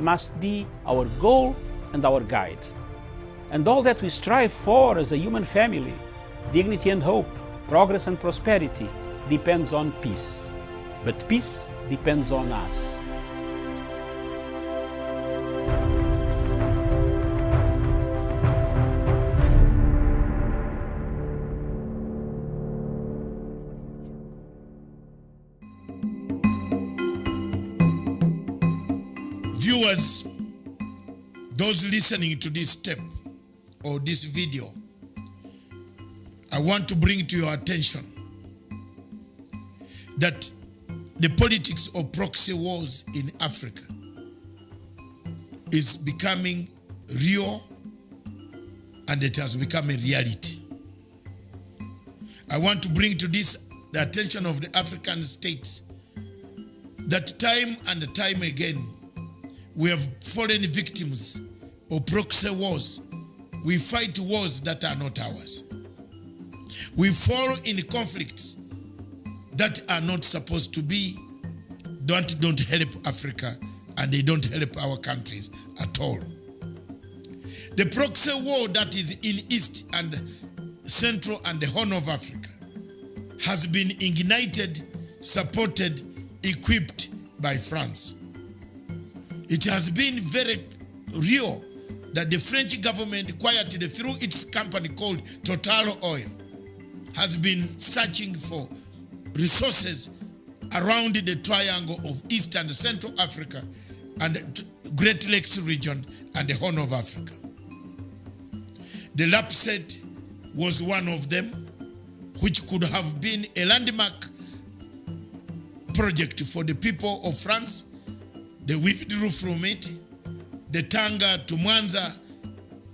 must be our goal and our guide. And all that we strive for as a human family, dignity and hope, progress and prosperity, depends on peace. But peace depends on us. Viewers, those listening to this tape or this video, I want to bring to your attention that the politics of proxy wars in Africa is becoming real, and it has become a reality. I want to bring to this the attention of the African states that time and time again we have fallen victims of proxy wars. We fight wars that are not ours. We fall in conflicts that are not supposed to be, don't help Africa, and they don't help our countries at all. The proxy war that is in East and Central and the Horn of Africa has been ignited, supported, equipped by France. It has been very real that the French government, quietly through its company called Total Oil, has been searching for resources around the triangle of East and Central Africa and the Great Lakes region and the Horn of Africa. The LAPSET was one of them, which could have been a landmark project for the people of France. They withdrew from it. The Tanga to Mwanza,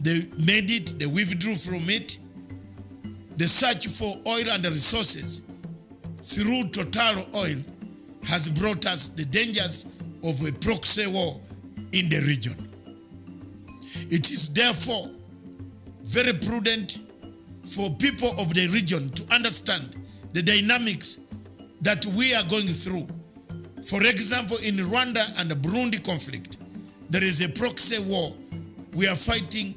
they made it, they withdrew from it. The search for oil and resources through Total Oil has brought us the dangers of a proxy war in the region. It is therefore very prudent for people of the region to understand the dynamics that we are going through. For example, in Rwanda and the Burundi conflict, there is a proxy war. We are fighting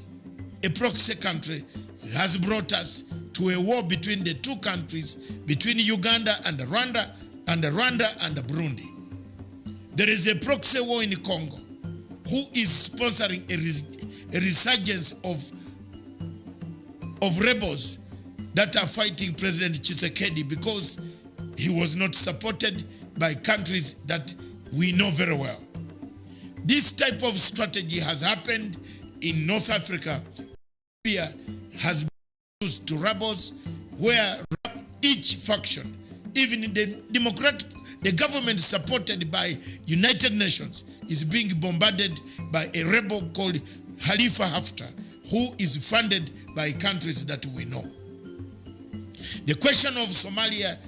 a proxy country. It has brought us to a war between the two countries, between Uganda and Rwanda and Burundi. There is a proxy war in Congo who is sponsoring a resurgence of rebels that are fighting President Tshisekedi because he was not supported by countries that we know very well. This type of strategy has happened in North Africa. Libya has been used to rebels where each faction, even the government supported by United Nations, is being bombarded by a rebel called Khalifa Haftar, who is funded by countries that we know. The question of Somalia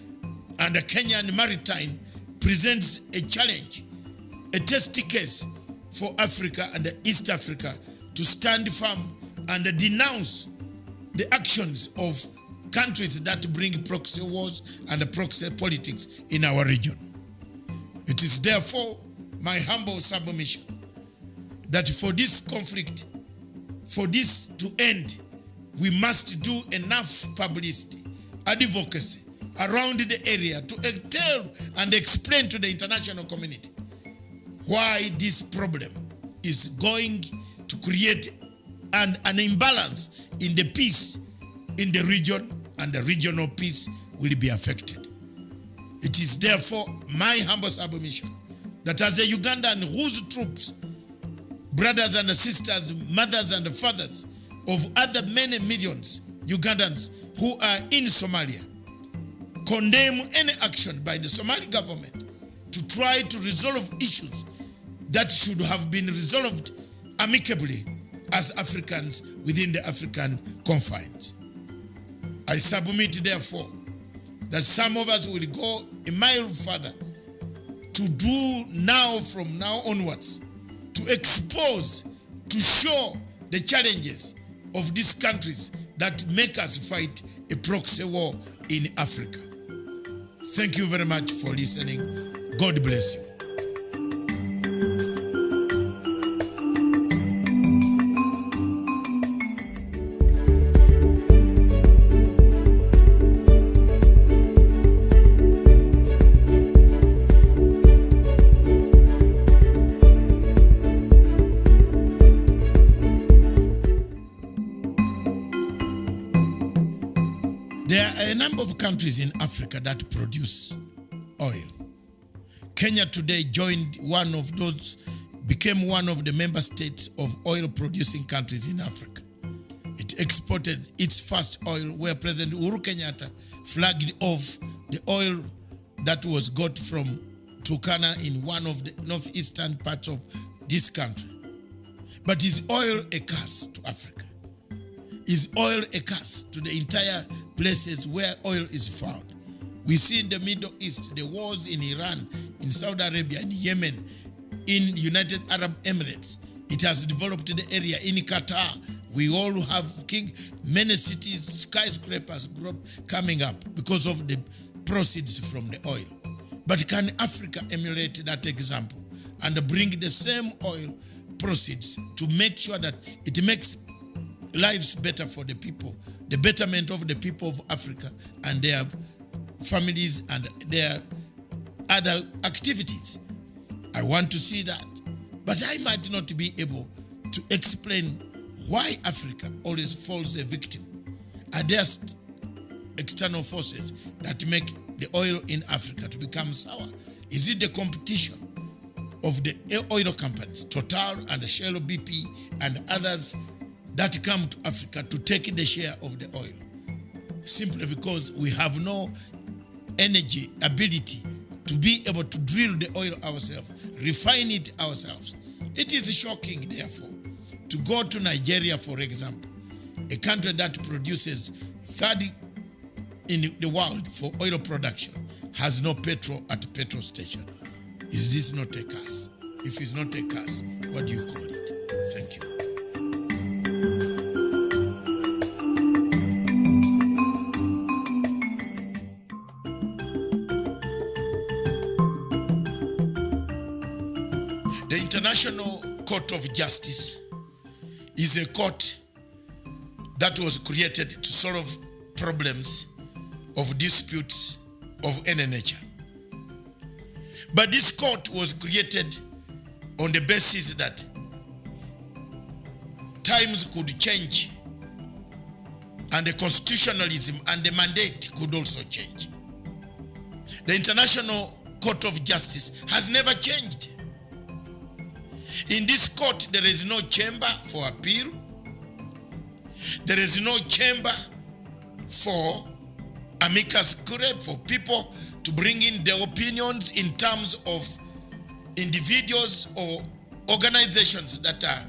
and the Kenyan maritime presents a challenge, a test case for Africa and East Africa to stand firm and denounce the actions of countries that bring proxy wars and proxy politics in our region. It is therefore my humble submission that for this conflict, for this to end, we must do enough publicity, advocacy around the area to tell and explain to the international community why this problem is going to create an imbalance in the peace in the region, and the regional peace will be affected. It is therefore my humble submission that as a Ugandan whose troops, brothers and sisters, mothers and fathers of other many millions Ugandans who are in Somalia, condemn any action by the Somali government to try to resolve issues that should have been resolved amicably as Africans within the African confines. I submit, therefore, that some of us will go a mile further to do now, from now onwards, to expose, to show the challenges of these countries that make us fight a proxy war in Africa. Thank you very much for listening. God bless you. There are a number of countries in Africa that produce oil. Kenya today became one of the member states of oil producing countries in Africa. It exported its first oil, where President Uhuru Kenyatta flagged off the oil that was got from Turkana in one of the northeastern parts of this country. But is oil a curse to Africa? Is oil a curse to the entire places where oil is found? We see in the Middle East, the wars in Iran, in Saudi Arabia, in Yemen, in United Arab Emirates. It has developed the area in Qatar. We all have many cities, skyscrapers coming up because of the proceeds from the oil. But can Africa emulate that example and bring the same oil proceeds to make sure that it makes lives better for the people, the betterment of the people of Africa and their families and their other activities? I want to see that. But I might not be able to explain why Africa always falls a victim. Are there external forces that make the oil in Africa to become sour? Is it the competition of the oil companies, Total and Shell BP and others that come to Africa to take the share of the oil? Simply because we have no energy, ability to be able to drill the oil ourselves, refine it ourselves. It is shocking, therefore, to go to Nigeria, for example, a country that produces third in the world for oil production, has no petrol at the petrol station. Is this not a curse? If it's not a curse, what do you call it? Thank you. The International Court of Justice is a court that was created to solve problems of disputes of any nature. But this court was created on the basis that times could change and the constitutionalism and the mandate could also change. The International Court of Justice has never changed. In this court, there is no chamber for appeal. There is no chamber for amicus curiae, for people to bring in their opinions in terms of individuals or organizations that are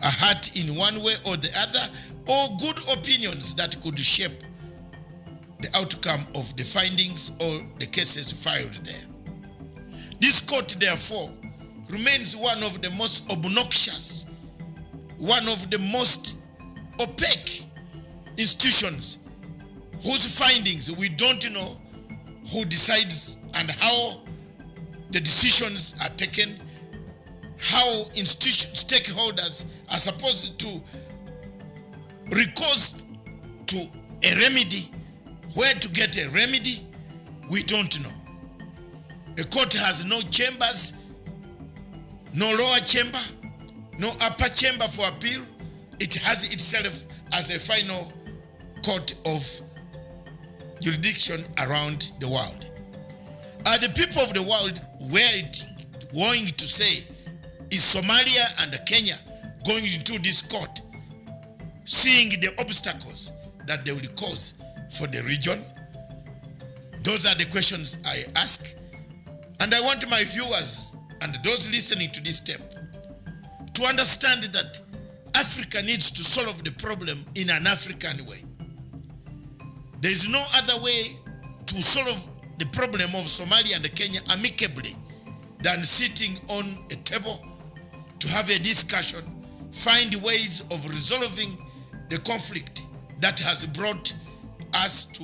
hurt in one way or the other, or good opinions that could shape the outcome of the findings or the cases filed there. This court, therefore, remains one of the most obnoxious, one of the most opaque institutions whose findings we don't know who decides and how the decisions are taken, how stakeholders are supposed to recourse to a remedy, where to get a remedy, we don't know. A court has no chambers, no lower chamber, no upper chamber for appeal. It has itself as a final court of jurisdiction around the world. Are the people of the world going to say, is Somalia and Kenya going into this court, seeing the obstacles that they will cause for the region? Those are the questions I ask. And I want my viewers and those listening to this tape to understand that Africa needs to solve the problem in an African way. There is no other way to solve the problem of Somalia and Kenya amicably than sitting on a table to have a discussion, find ways of resolving the conflict that has brought us to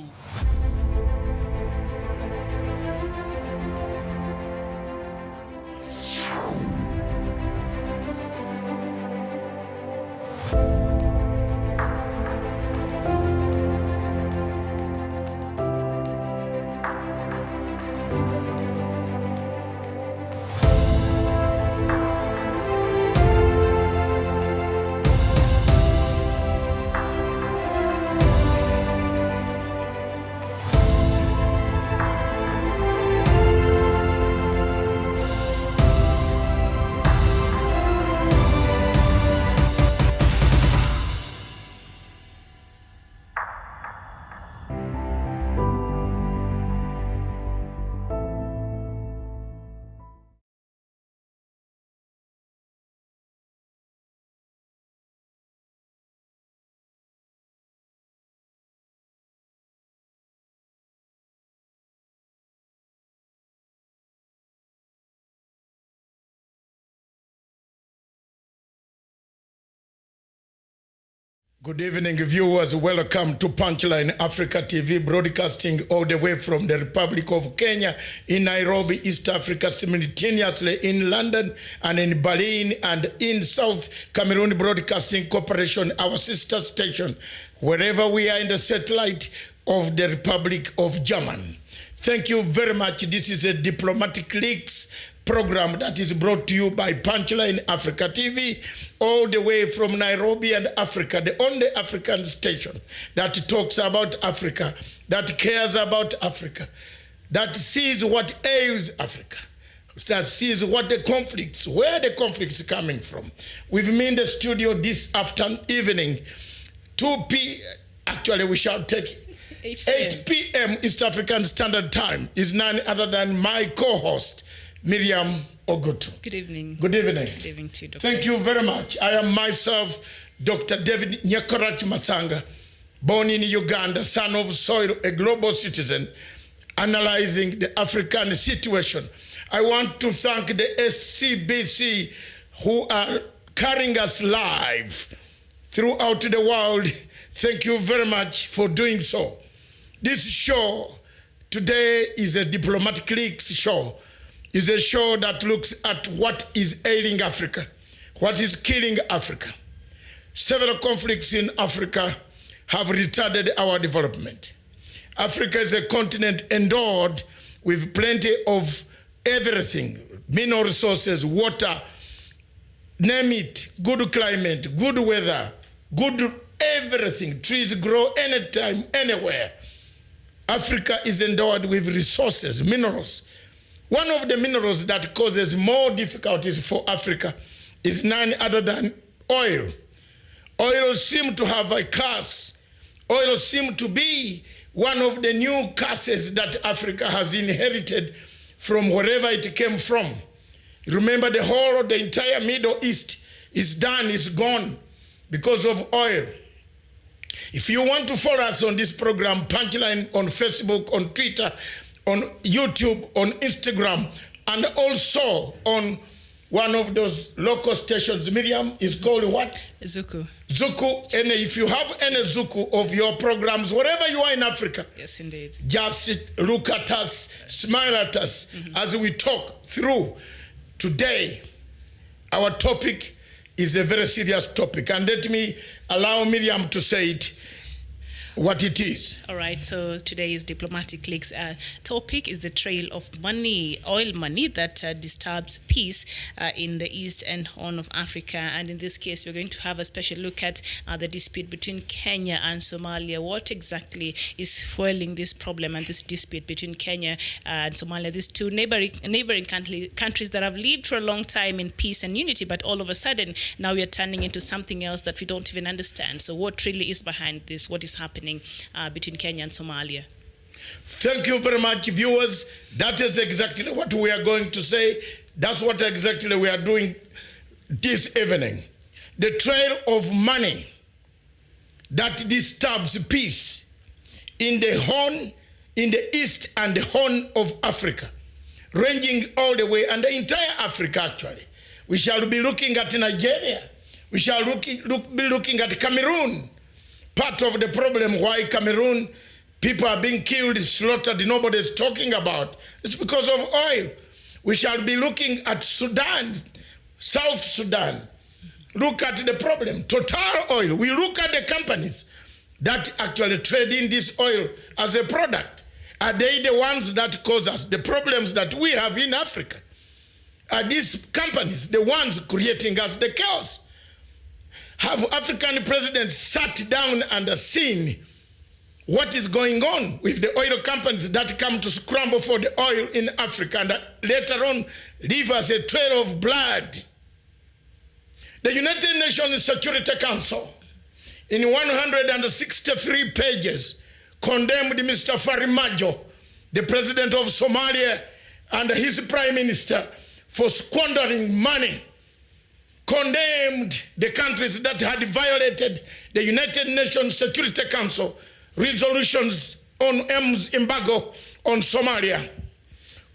Good evening, viewers. Welcome to Punchline Africa TV, broadcasting all the way from the Republic of Kenya in Nairobi, East Africa, simultaneously in London and in Berlin and in South Cameroon Broadcasting Corporation, our sister station, wherever we are in the satellite of the Republic of Germany. Thank you very much. This is a Diplomatic Leaks program that is brought to you by Punchline Africa TV, all the way from Nairobi and Africa, the only African station that talks about Africa, that cares about Africa, that sees what ails Africa, that sees what the conflicts, where the conflicts are coming from. With me in the studio this evening, actually we shall take 8 p.m. East African Standard Time, is none other than my co-host, Miriam Ogutu. Good evening. Good evening. Good evening to you, Doctor. Thank you very much. I am myself, Dr. David Nyakorach Masanga, born in Uganda, son of soil, a global citizen, analyzing the African situation. I want to thank the SCBC who are carrying us live throughout the world. Thank you very much for doing so. This show today is a Diplomatic Leaks show. It's a show that looks at what is ailing Africa, what is killing Africa. Several conflicts in Africa have retarded our development. Africa is a continent endowed with plenty of everything, mineral resources, water, name it, good climate, good weather, good everything. Trees grow anytime, anywhere. Africa is endowed with resources, minerals. One of the minerals that causes more difficulties for Africa is none other than oil. Oil seems to have a curse. Oil seems to be one of the new curses that Africa has inherited from wherever it came from. Remember, the entire Middle East is done, is gone because of oil. If you want to follow us on this program, Punchline on Facebook, on Twitter, on YouTube, on Instagram, and also on one of those local stations, Miriam, is called what? Zuku. Zuku. And if you have any Zuku of your programs, wherever you are in Africa, yes, indeed, just look at us, smile at us as we talk through. Today, our topic is a very serious topic. And let me allow Miriam to say it, what it is. All right, so today's Diplomatic Leaks topic is the trail of money, oil money, that disturbs peace in the east and horn of Africa. And in this case, we're going to have a special look at the dispute between Kenya and Somalia. What exactly is fueling this problem and this dispute between Kenya and Somalia, these two neighboring countries that have lived for a long time in peace and unity, but all of a sudden, now we are turning into something else that we don't even understand. So what really is behind this? What is happening between Kenya and Somalia? Thank you very much, viewers. That is exactly what we are going to say. That's what exactly we are doing this evening. The trail of money that disturbs peace in the horn, in the east and the horn of Africa, ranging all the way, and the entire Africa actually. We shall be looking at Nigeria. We shall be looking at Cameroon. Part of the problem why Cameroon people are being killed, slaughtered, nobody is talking about, it's because of oil. We shall be looking at Sudan, South Sudan. Look at the problem, Total Oil. We look at the companies that actually trade in this oil as a product. Are they the ones that cause us the problems that we have in Africa? Are these companies the ones creating us the chaos? Have African presidents sat down and seen what is going on with the oil companies that come to scramble for the oil in Africa and later on leave us a trail of blood? The United Nations Security Council, in 163 pages, condemned Mr. Farimajo, the president of Somalia, and his prime minister for squandering money. Condemned the countries that had violated the United Nations Security Council resolutions on arms embargo on Somalia.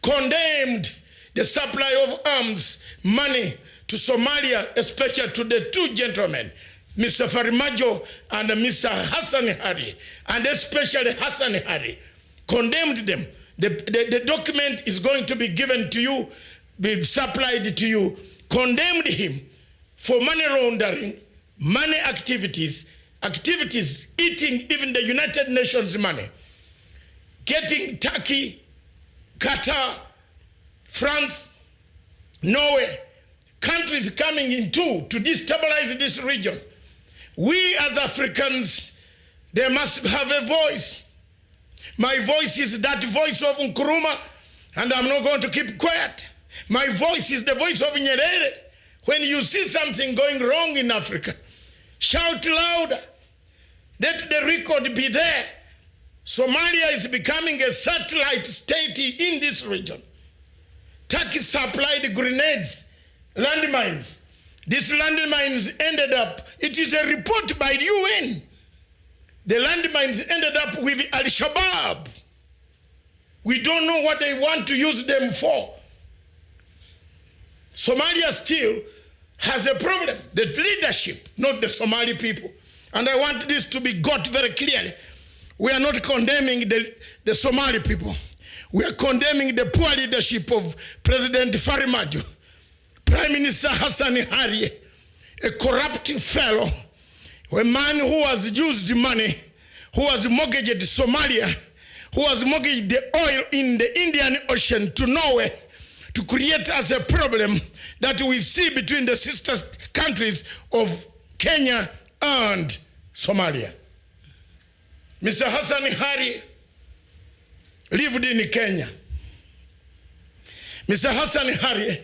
Condemned the supply of arms, money to Somalia, especially to the two gentlemen, Mr. Farimajo and Mr. Hassan Hari, and especially Hassan Hari, condemned them. The document is going to be given to you, be supplied to you, condemned him for money laundering, money activities, eating even the United Nations money, getting Turkey, Qatar, France, Norway, countries coming in too to destabilize this region. We as Africans, they must have a voice. My voice is that voice of Nkrumah, and I'm not going to keep quiet. My voice is the voice of Nyerere. When you see something going wrong in Africa, shout louder. Let the record be there. Somalia is becoming a satellite state in this region. Turkey supplied grenades, landmines. These landmines ended up, it is a report by the UN. The landmines ended up with Al-Shabaab. We don't know what they want to use them for. Somalia still has a problem. The leadership, not the Somali people. And I want this to be got very clearly. We are not condemning the Somali people. We are condemning the poor leadership of President Farimajo, Prime Minister Hassan Hari, a corrupt fellow, a man who has used money, who has mortgaged Somalia, who has mortgaged the oil in the Indian Ocean to Norway to create us a problem that we see between the sister countries of Kenya and Somalia. Mr. Hassan Hari lived in Kenya. Mr. Hassan Hari,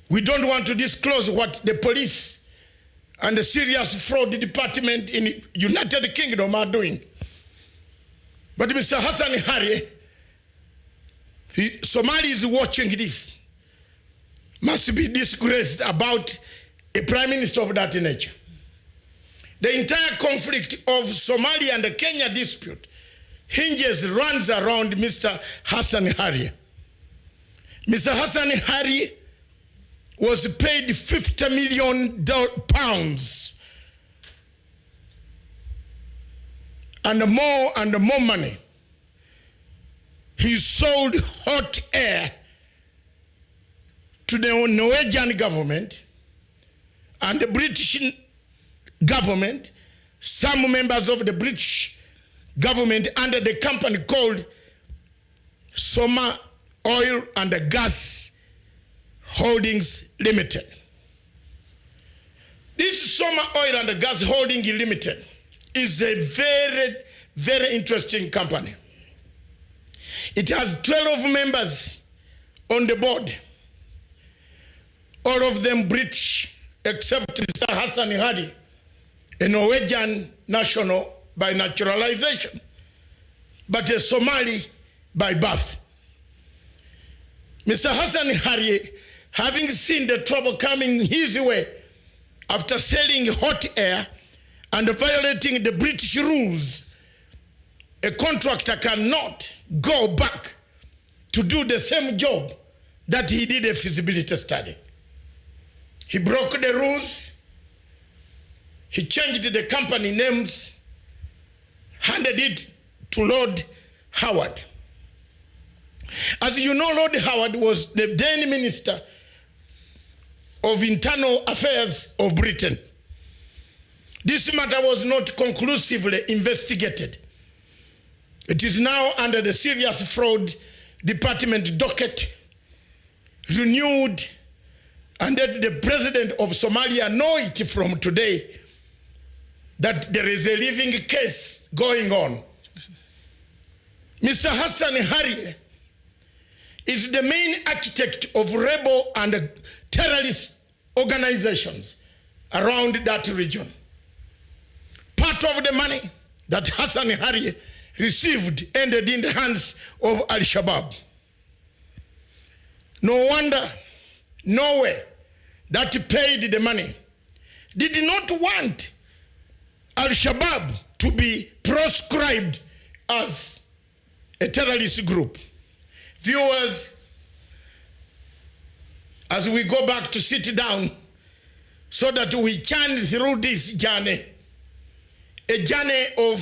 we don't want to disclose what the police and the serious fraud department in United Kingdom are doing. But Mr. Hassan Hari, Somalia is watching this, must be disgraced about a prime minister of that nature. The entire conflict of Somalia and the Kenya dispute runs around Mr. Hassan Hari. Mr. Hassan Hari was paid £50 million and more money. He sold hot air to the Norwegian government and the British government, some members of the British government under the company called Soma Oil and Gas Holdings Limited. This Soma Oil and Gas Holding Limited is a very, very interesting company. It has 12 members on the board, all of them British, except Mr. Hassan Hari, a Norwegian national by naturalization, but a Somali by birth. Mr. Hassan Hari, having seen the trouble coming his way after selling hot air and violating the British rules, a contractor cannot go back to do the same job that he did a feasibility study. He broke the rules. He changed the company names, handed it to Lord Howard. As you know, Lord Howard was the then Minister of Internal Affairs of Britain. This matter was not conclusively investigated. It is now under the Serious Fraud Department docket, renewed, and that the president of Somalia know it from today that there is a living case going on. Mr. Hassan Hari is the main architect of rebel and terrorist organizations around that region. Part of the money that Hassan Hari received ended in the hands of Al-Shabaab. No wonder Norway, that paid the money, did not want Al-Shabaab to be proscribed as a terrorist group. Viewers, as we go back to sit down so that we churn through this journey, a journey of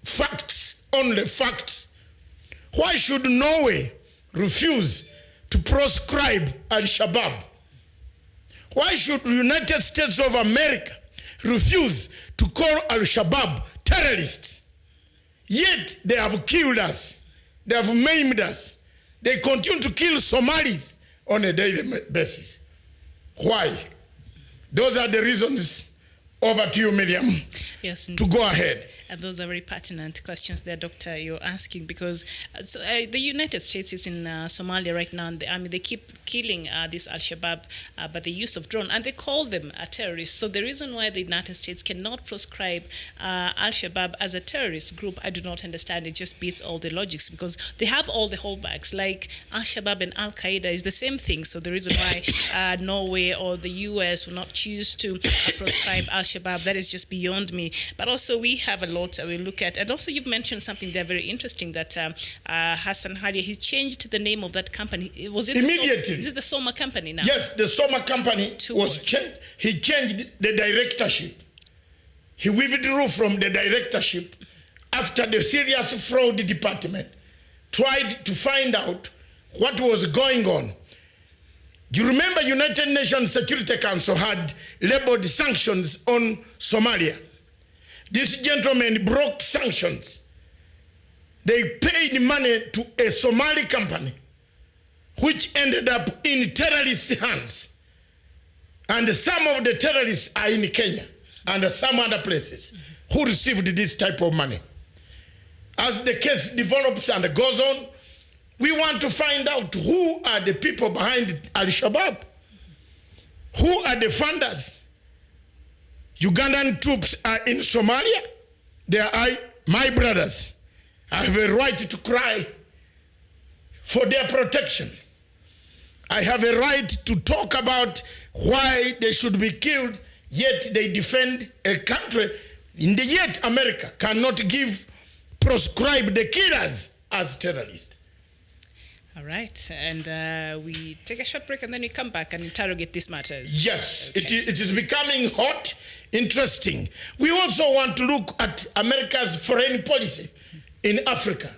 facts, only facts. Why should Norway refuse to proscribe Al-Shabaab? Why should the United States of America refuse to call Al-Shabaab terrorists? Yet they have killed us. They have maimed us. They continue to kill Somalis on a daily basis. Why? Those are the reasons. Over to you, Miriam, yes, to go ahead. And those are very pertinent questions there, Doctor, you're asking, because the United States is in Somalia right now, and they keep killing this Al-Shabaab by the use of drone, and they call them terrorists. So the reason why the United States cannot proscribe Al-Shabaab as a terrorist group, I do not understand. It just beats all the logics, because they have all the holdbacks. Like Al-Shabaab and Al-Qaeda is the same thing. So the reason why Norway or the US will not choose to proscribe Al-Shabaab, that is just beyond me. But also we have a lot we look at. And also you've mentioned something there very interesting, that Hassan Hadia, he changed the name of that company. Was it immediately? Is it the Soma company now? Yes, the Soma company was changed. He changed the directorship. He withdrew from the directorship after the serious fraud department tried to find out what was going on. You remember United Nations Security Council had labeled sanctions on Somalia. This gentleman broke sanctions. They paid money to a Somali company, which ended up in terrorist hands. And some of the terrorists are in Kenya and some other places who received this type of money. As the case develops and goes on, we want to find out who are the people behind Al-Shabaab. Who are the funders? Ugandan troops are in Somalia. They are my brothers. I have a right to cry for their protection. I have a right to talk about why they should be killed, yet they defend a country. Yet America cannot proscribe the killers as terrorists. All right, and we take a short break and then we come back and interrogate these matters. Yes, okay. It is becoming hot, interesting. We also want to look at America's foreign policy in Africa.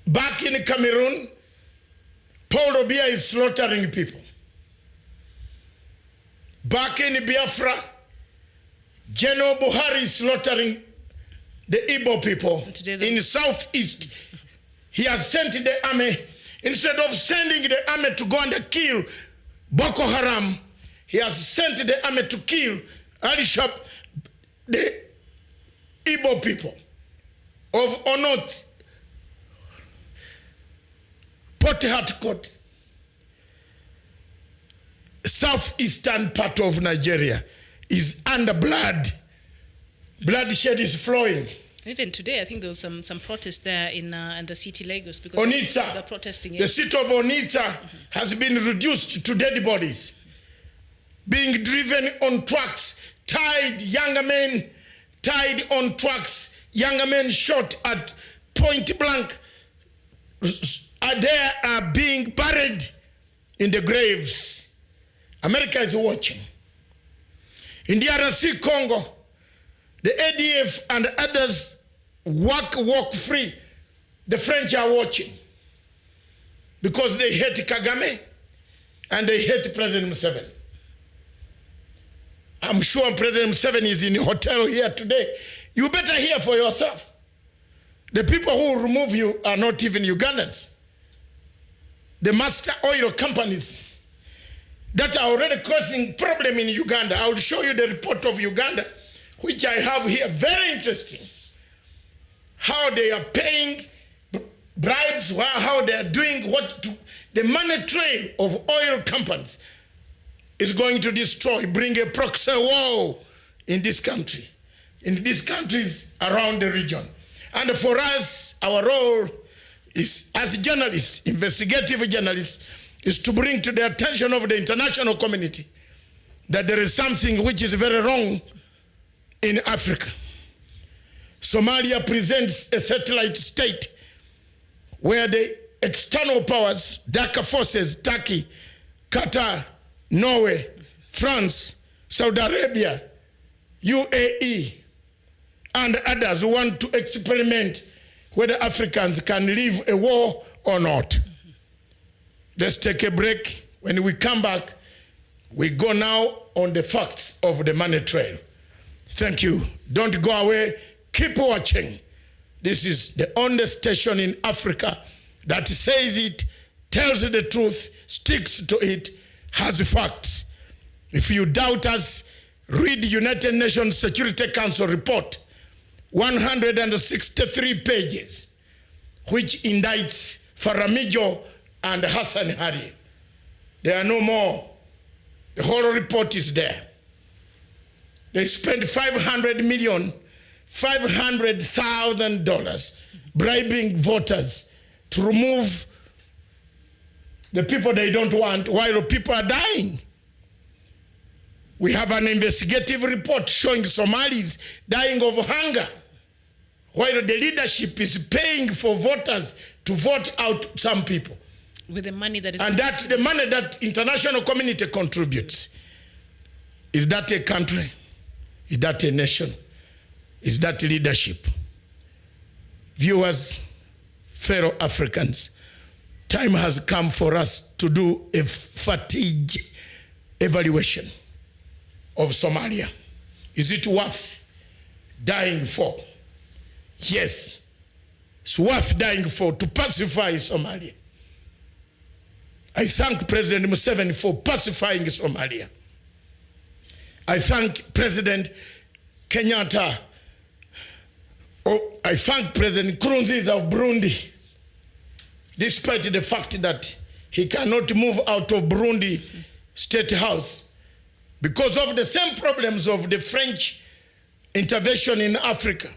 Back in Cameroon, Paul Biya is slaughtering people. Back in Biafra, General Buhari is slaughtering the Igbo people. In Southeast, he has sent the army. Instead of sending the army to go and kill Boko Haram, he has sent the army to kill Al-Shabaab, the Igbo people of Onot, Port Harcourt, southeastern part of Nigeria is under blood. Bloodshed is flowing. Even today, I think there was some protest there in the city Lagos because Onitsha, they're protesting. The city of Onitsha has been reduced to dead bodies, being driven on trucks, tied younger men, tied on trucks, younger men shot at point blank. They are being buried in the graves. America is watching. In the DRC Congo, the ADF and others walk free. The French are watching because they hate Kagame and they hate President Museveni. I'm sure President Museveni is in a hotel here today. You better hear for yourself. The people who remove you are not even Ugandans. The master oil companies that are already causing problem in Uganda. I will show you the report of Uganda, which I have here, very interesting. How they are paying bribes, how they are doing the money trail of oil companies is going to destroy, bring a proxy war in this country, in these countries around the region. And for us, our role is, as journalists, investigative journalists, is to bring to the attention of the international community that there is something which is very wrong in Africa. Somalia presents a satellite state where the external powers, darker forces, Turkey, Qatar, Norway, France, Saudi Arabia, UAE, and others who want to experiment whether Africans can leave a war or not. Let's take a break. When we come back, we go now on the facts of the money trail. Thank you. Don't go away. Keep watching. This is the only station in Africa that says it, tells the truth, sticks to it, has facts. If you doubt us, read the United Nations Security Council report, 163 pages, which indicts Faramijo and Hassan Hari. They are no more. The whole report is there. They spent $500,000 bribing voters to remove the people they don't want while people are dying. We have an investigative report showing Somalis dying of hunger while the leadership is paying for voters to vote out some people. With the money that is... And that's the money that international community contributes. Is that a country? Is that a nation? Is that leadership? Viewers, fellow Africans, time has come for us to do a fatigue evaluation of Somalia. Is it worth dying for? Yes, it's worth dying for to pacify Somalia. I thank President Museveni for pacifying Somalia. I thank President Kenyatta. I thank President Nkurunziza of Burundi, despite the fact that he cannot move out of Burundi State House because of the same problems of the French intervention in Africa.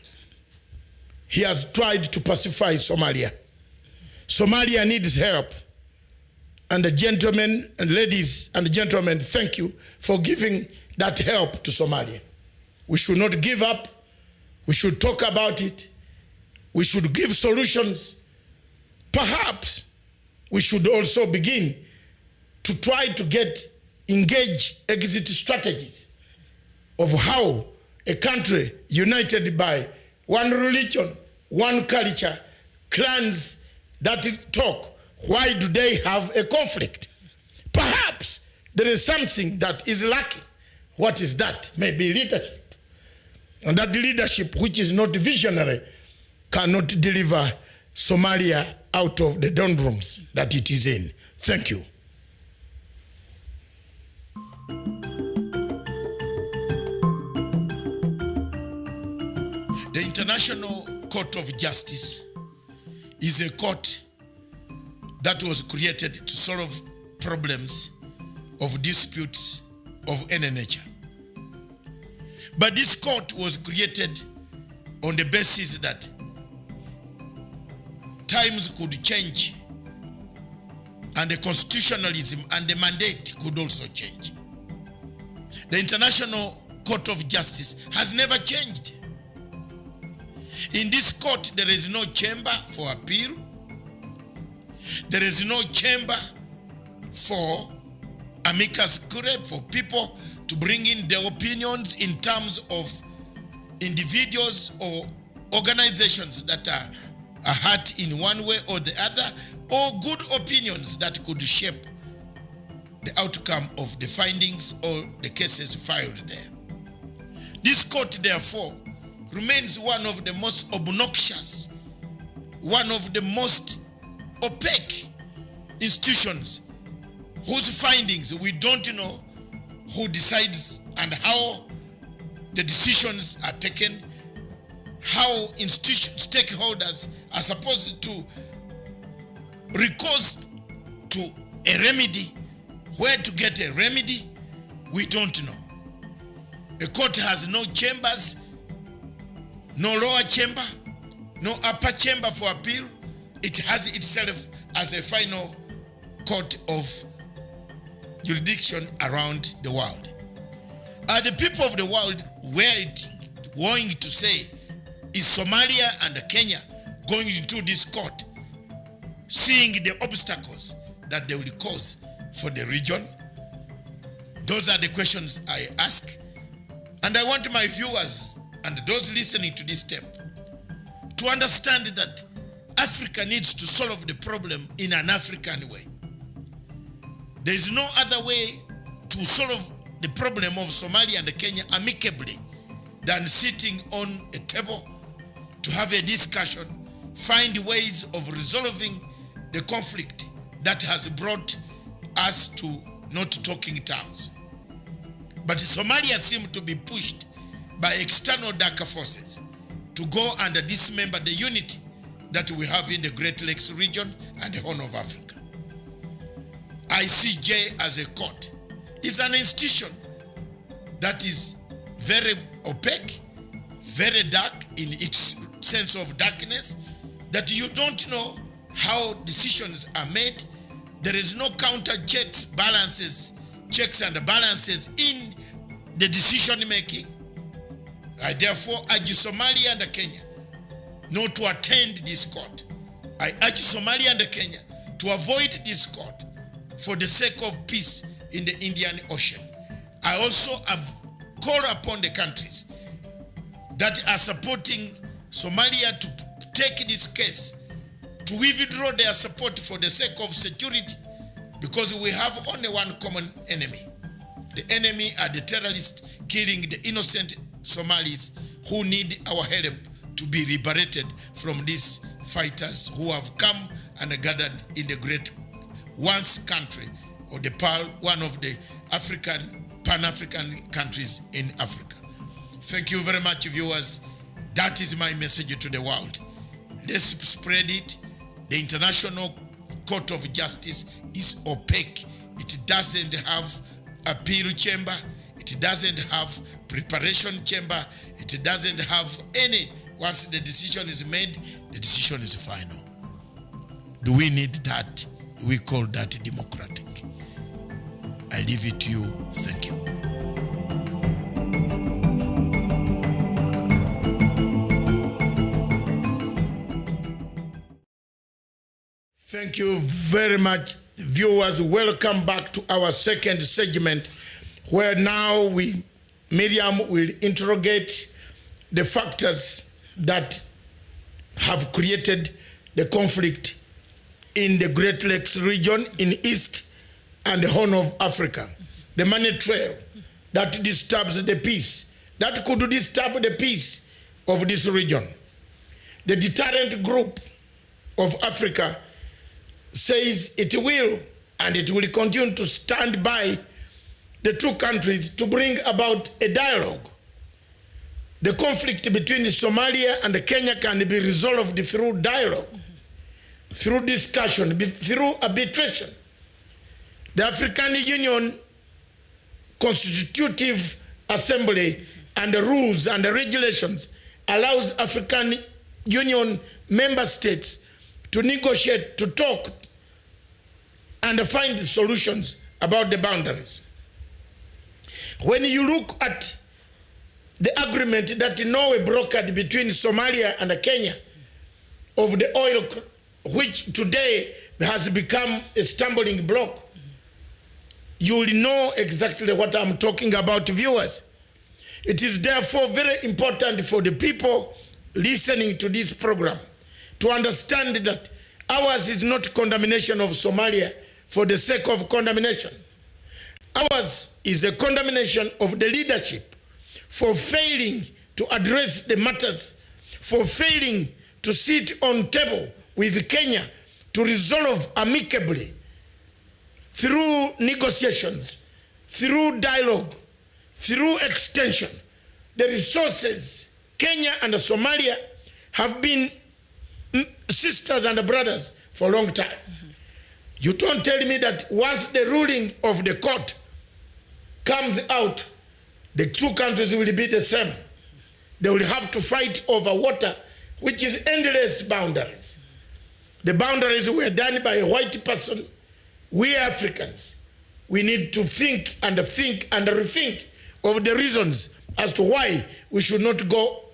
He has tried to pacify Somalia. Somalia needs help. And the gentlemen and ladies and gentlemen, thank you for giving that help to Somalia. We should not give up. We should talk about it. We should give solutions. Perhaps we should also begin to try to engage exit strategies of how a country united by one religion, one culture, clans that talk. Why do they have a conflict? Perhaps there is something that is lacking. What is that? Maybe leadership. And that leadership, which is not visionary, cannot deliver Somalia out of the doldrums that it is in. Thank you. The International Court of Justice is a court that was created to solve problems of disputes of any nature. But this court was created on the basis that times could change and the constitutionalism and the mandate could also change. The International Court of Justice has never changed. In this court, there is no chamber for appeal. There is no chamber for amicus curiae, for people to bring in their opinions in terms of individuals or organizations that are hurt in one way or the other, or good opinions that could shape the outcome of the findings or the cases filed there. This court, therefore, remains one of the most obnoxious, one of the most opaque institutions whose findings we don't know who decides and how the decisions are taken, how stakeholders are supposed to recourse to a remedy, where to get a remedy, we don't know. The court has no chambers, no lower chamber, no upper chamber for appeal. It has itself as a final court of jurisdiction around the world. Are the people of the world going to say, is Somalia and Kenya going into this court, seeing the obstacles that they will cause for the region? Those are the questions I ask. And I want my viewers and those listening to this tape to understand that Africa needs to solve the problem in an African way. There is no other way to solve the problem of Somalia and Kenya amicably than sitting on a table to have a discussion, find ways of resolving the conflict that has brought us to not talking terms. But Somalia seems to be pushed by external darker forces to go and dismember the unity that we have in the Great Lakes region and the Horn of Africa. ICJ as a court is an institution that is very opaque, very dark in its sense of darkness, that you don't know how decisions are made. There is no counter checks and balances in the decision making. I therefore urge Somalia and Kenya not to attend this court. I urge Somalia and Kenya to avoid this court for the sake of peace in the Indian Ocean. I also have called upon the countries that are supporting Somalia to take this case to withdraw their support for the sake of security, because we have only one common enemy. The enemy are the terrorists killing the innocent Somalis who need our help to be liberated from these fighters who have come and gathered in the great once country, or the Pearl, one of the Pan-African countries in Africa. Thank you very much, viewers. That is my message to the world. Let's spread it. The International Court of Justice is opaque. It doesn't have appeal chamber. It doesn't have preparation chamber. It doesn't have any. Once the decision is made, the decision is final. Do we need that? We call that democratic. I leave it to you. Thank you. Thank you very much, viewers. Welcome back to our second segment, where now Miriam will interrogate the factors that have created the conflict in the Great Lakes region in East and the Horn of Africa. The money trail that disturbs the peace, that could disturb the peace of this region. The deterrent group of Africa says it will, and it will continue to stand by the two countries to bring about a dialogue. The conflict between Somalia and Kenya can be resolved through dialogue, through discussion, through arbitration. The African Union Constitutive Assembly and the rules and the regulations allows African Union member states to negotiate, to talk, and find solutions about the boundaries. When you look at the agreement that Norway brokered between Somalia and Kenya of the oil, which today has become a stumbling block, you will know exactly what I'm talking about, viewers. It is therefore very important for the people listening to this program to understand that ours is not condemnation of Somalia for the sake of condemnation. Ours is a condemnation of the leadership for failing to address the matters, for failing to sit on table with Kenya to resolve amicably through negotiations, through dialogue, through extension. The resources, Kenya and Somalia have been sisters and brothers for a long time. You don't tell me that once the ruling of the court comes out, the two countries will be the same. They will have to fight over water, which is endless boundaries. The boundaries were done by a white person. We Africans, we need to think and rethink of the reasons as to why we should not go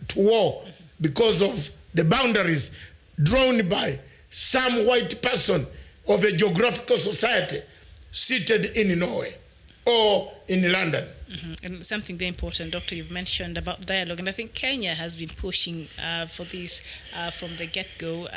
to war because of the boundaries drawn by some white person of a geographical society seated in Norway or in London. And something very important, Doctor, you've mentioned about dialogue, and I think Kenya has been pushing for this from the get-go,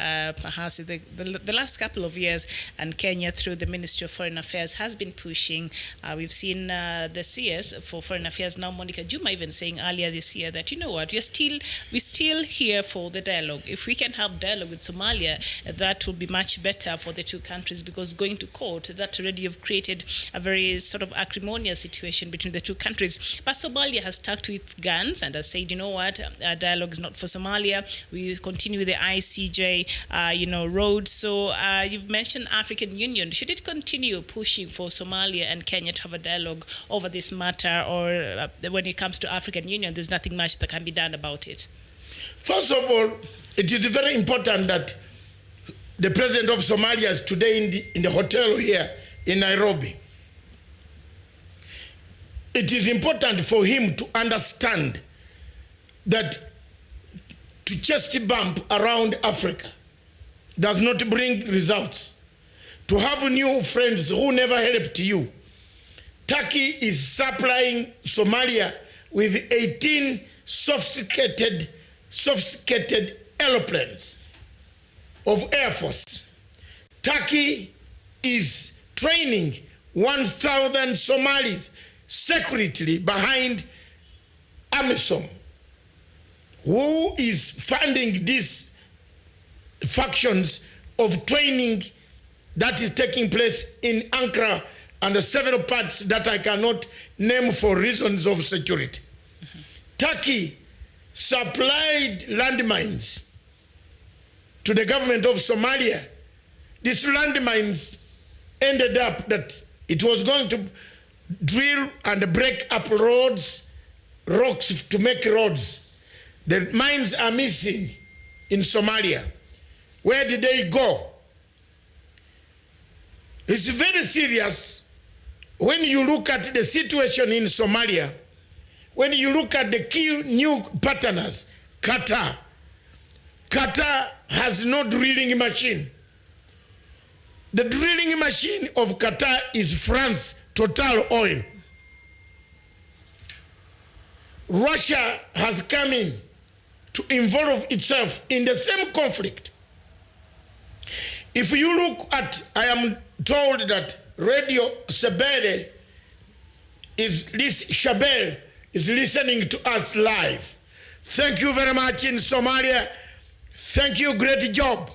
perhaps the last couple of years, and Kenya, through the Ministry of Foreign Affairs, has been pushing. We've seen the CS for Foreign Affairs, now Monica Juma, even saying earlier this year that, you know what, we're still here for the dialogue. If we can have dialogue with Somalia, that will be much better for the two countries, because going to court, that already have created a very sort of acrimonious situation between the two countries. But Somalia has stuck to its guns and has said, you know what, dialogue is not for Somalia. We continue the ICJ, road. So you've mentioned African Union. Should it continue pushing for Somalia and Kenya to have a dialogue over this matter, or when it comes to African Union, there's nothing much that can be done about it? First of all, it is very important that the president of Somalia is today in the hotel here in Nairobi. It is important for him to understand that to chest bump around Africa does not bring results. To have new friends who never helped you. Turkey is supplying Somalia with 18 sophisticated airplanes of Air Force. Turkey is training 1,000 Somalis secretly behind AMISOM. Who is funding these factions of training that is taking place in Ankara and several parts that I cannot name for reasons of security? Turkey supplied landmines to the government of Somalia. These landmines ended up that it was going to drill and break up roads, rocks to make roads. The mines are missing in Somalia. Where did they go? It's very serious when you look at the situation in Somalia, when you look at the key new partners, Qatar. Qatar has no drilling machine. The drilling machine of Qatar is France, Total Oil. Russia has come in to involve itself in the same conflict. If you look at, I am told that Radio Shabelle is listening to us live. Thank you very much in Somalia. Thank you, great job.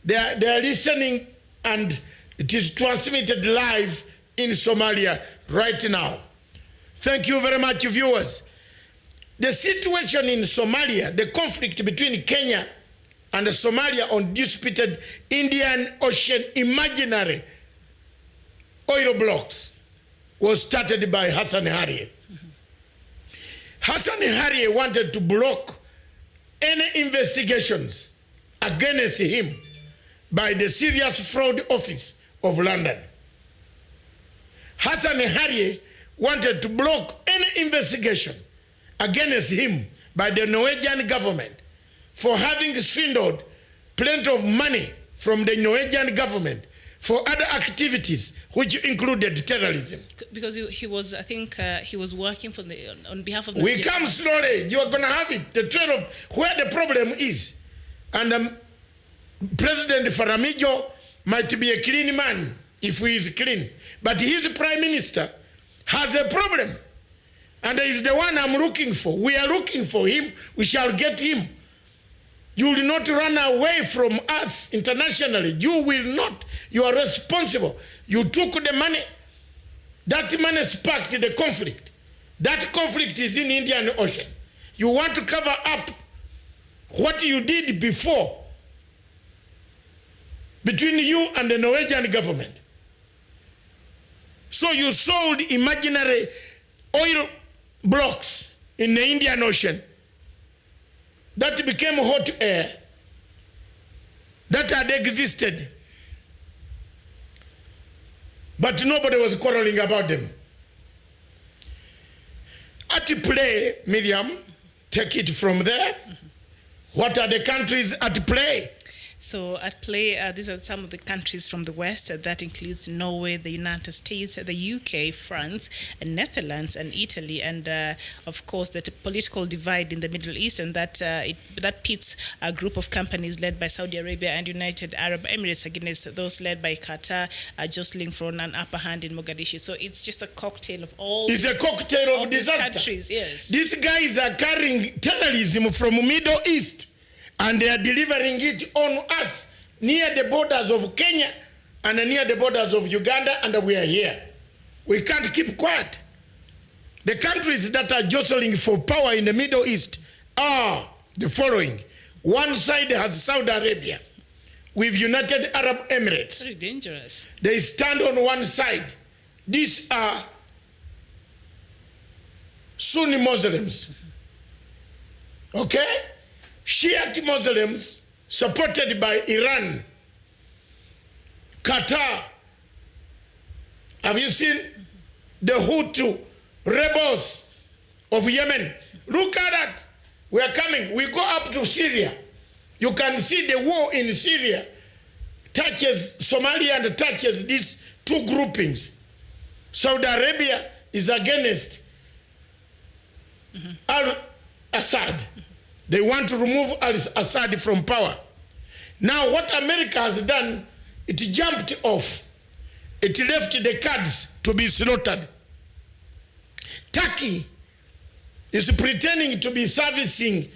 They are listening, and it is transmitted live in Somalia right now. Thank you very much, viewers. The situation in Somalia, the conflict between Kenya and Somalia on disputed Indian Ocean imaginary oil blocks, was started by Hassan Harie. Hassan Harie wanted to block any investigations against him by the Serious Fraud Office of London. Hassan Harie wanted to block any investigation against him by the Norwegian government for having swindled plenty of money from the Norwegian government for other activities, which included terrorism. Because he was, I think, he was working for on behalf of the... We come slowly. You are going to have it. The trail of where the problem is. And President Faramijo might be a clean man if he is clean. But his prime minister has a problem. And he is the one I'm looking for. We are looking for him. We shall get him. You will not run away from us internationally. You will not. You are responsible. You took the money. That money sparked the conflict. That conflict is in the Indian Ocean. You want to cover up what you did before between you and the Norwegian government. So you sold imaginary oil blocks in the Indian Ocean that became hot air that had existed, but nobody was quarreling about them. At play, Miriam, take it from there. What are the countries at play? So at play, these are some of the countries from the West. That includes Norway, the United States, the UK, France, and Netherlands, and Italy, and of course the political divide in the Middle East, and that pits a group of companies led by Saudi Arabia and United Arab Emirates against those led by Qatar, jostling for an upper hand in Mogadishu. So it's just a cocktail of all. It's a cocktail of disaster. Countries, yes. These guys are carrying terrorism from Middle East, and they are delivering it on us near the borders of Kenya and near the borders of Uganda, and we are here. We can't keep quiet. The countries that are jostling for power in the Middle East are the following. One side has Saudi Arabia with United Arab Emirates. Very dangerous. They stand on one side. These are Sunni Muslims. Okay? Shiite Muslims supported by Iran, Qatar. Have you seen the Houthi rebels of Yemen? Look at that. We are coming. We go up to Syria. You can see the war in Syria touches Somalia and touches these two groupings. Saudi Arabia is against Al-Assad. They want to remove Al-Assad from power. Now what America has done, it jumped off. It left the Kurds to be slaughtered. Turkey is pretending to be servicing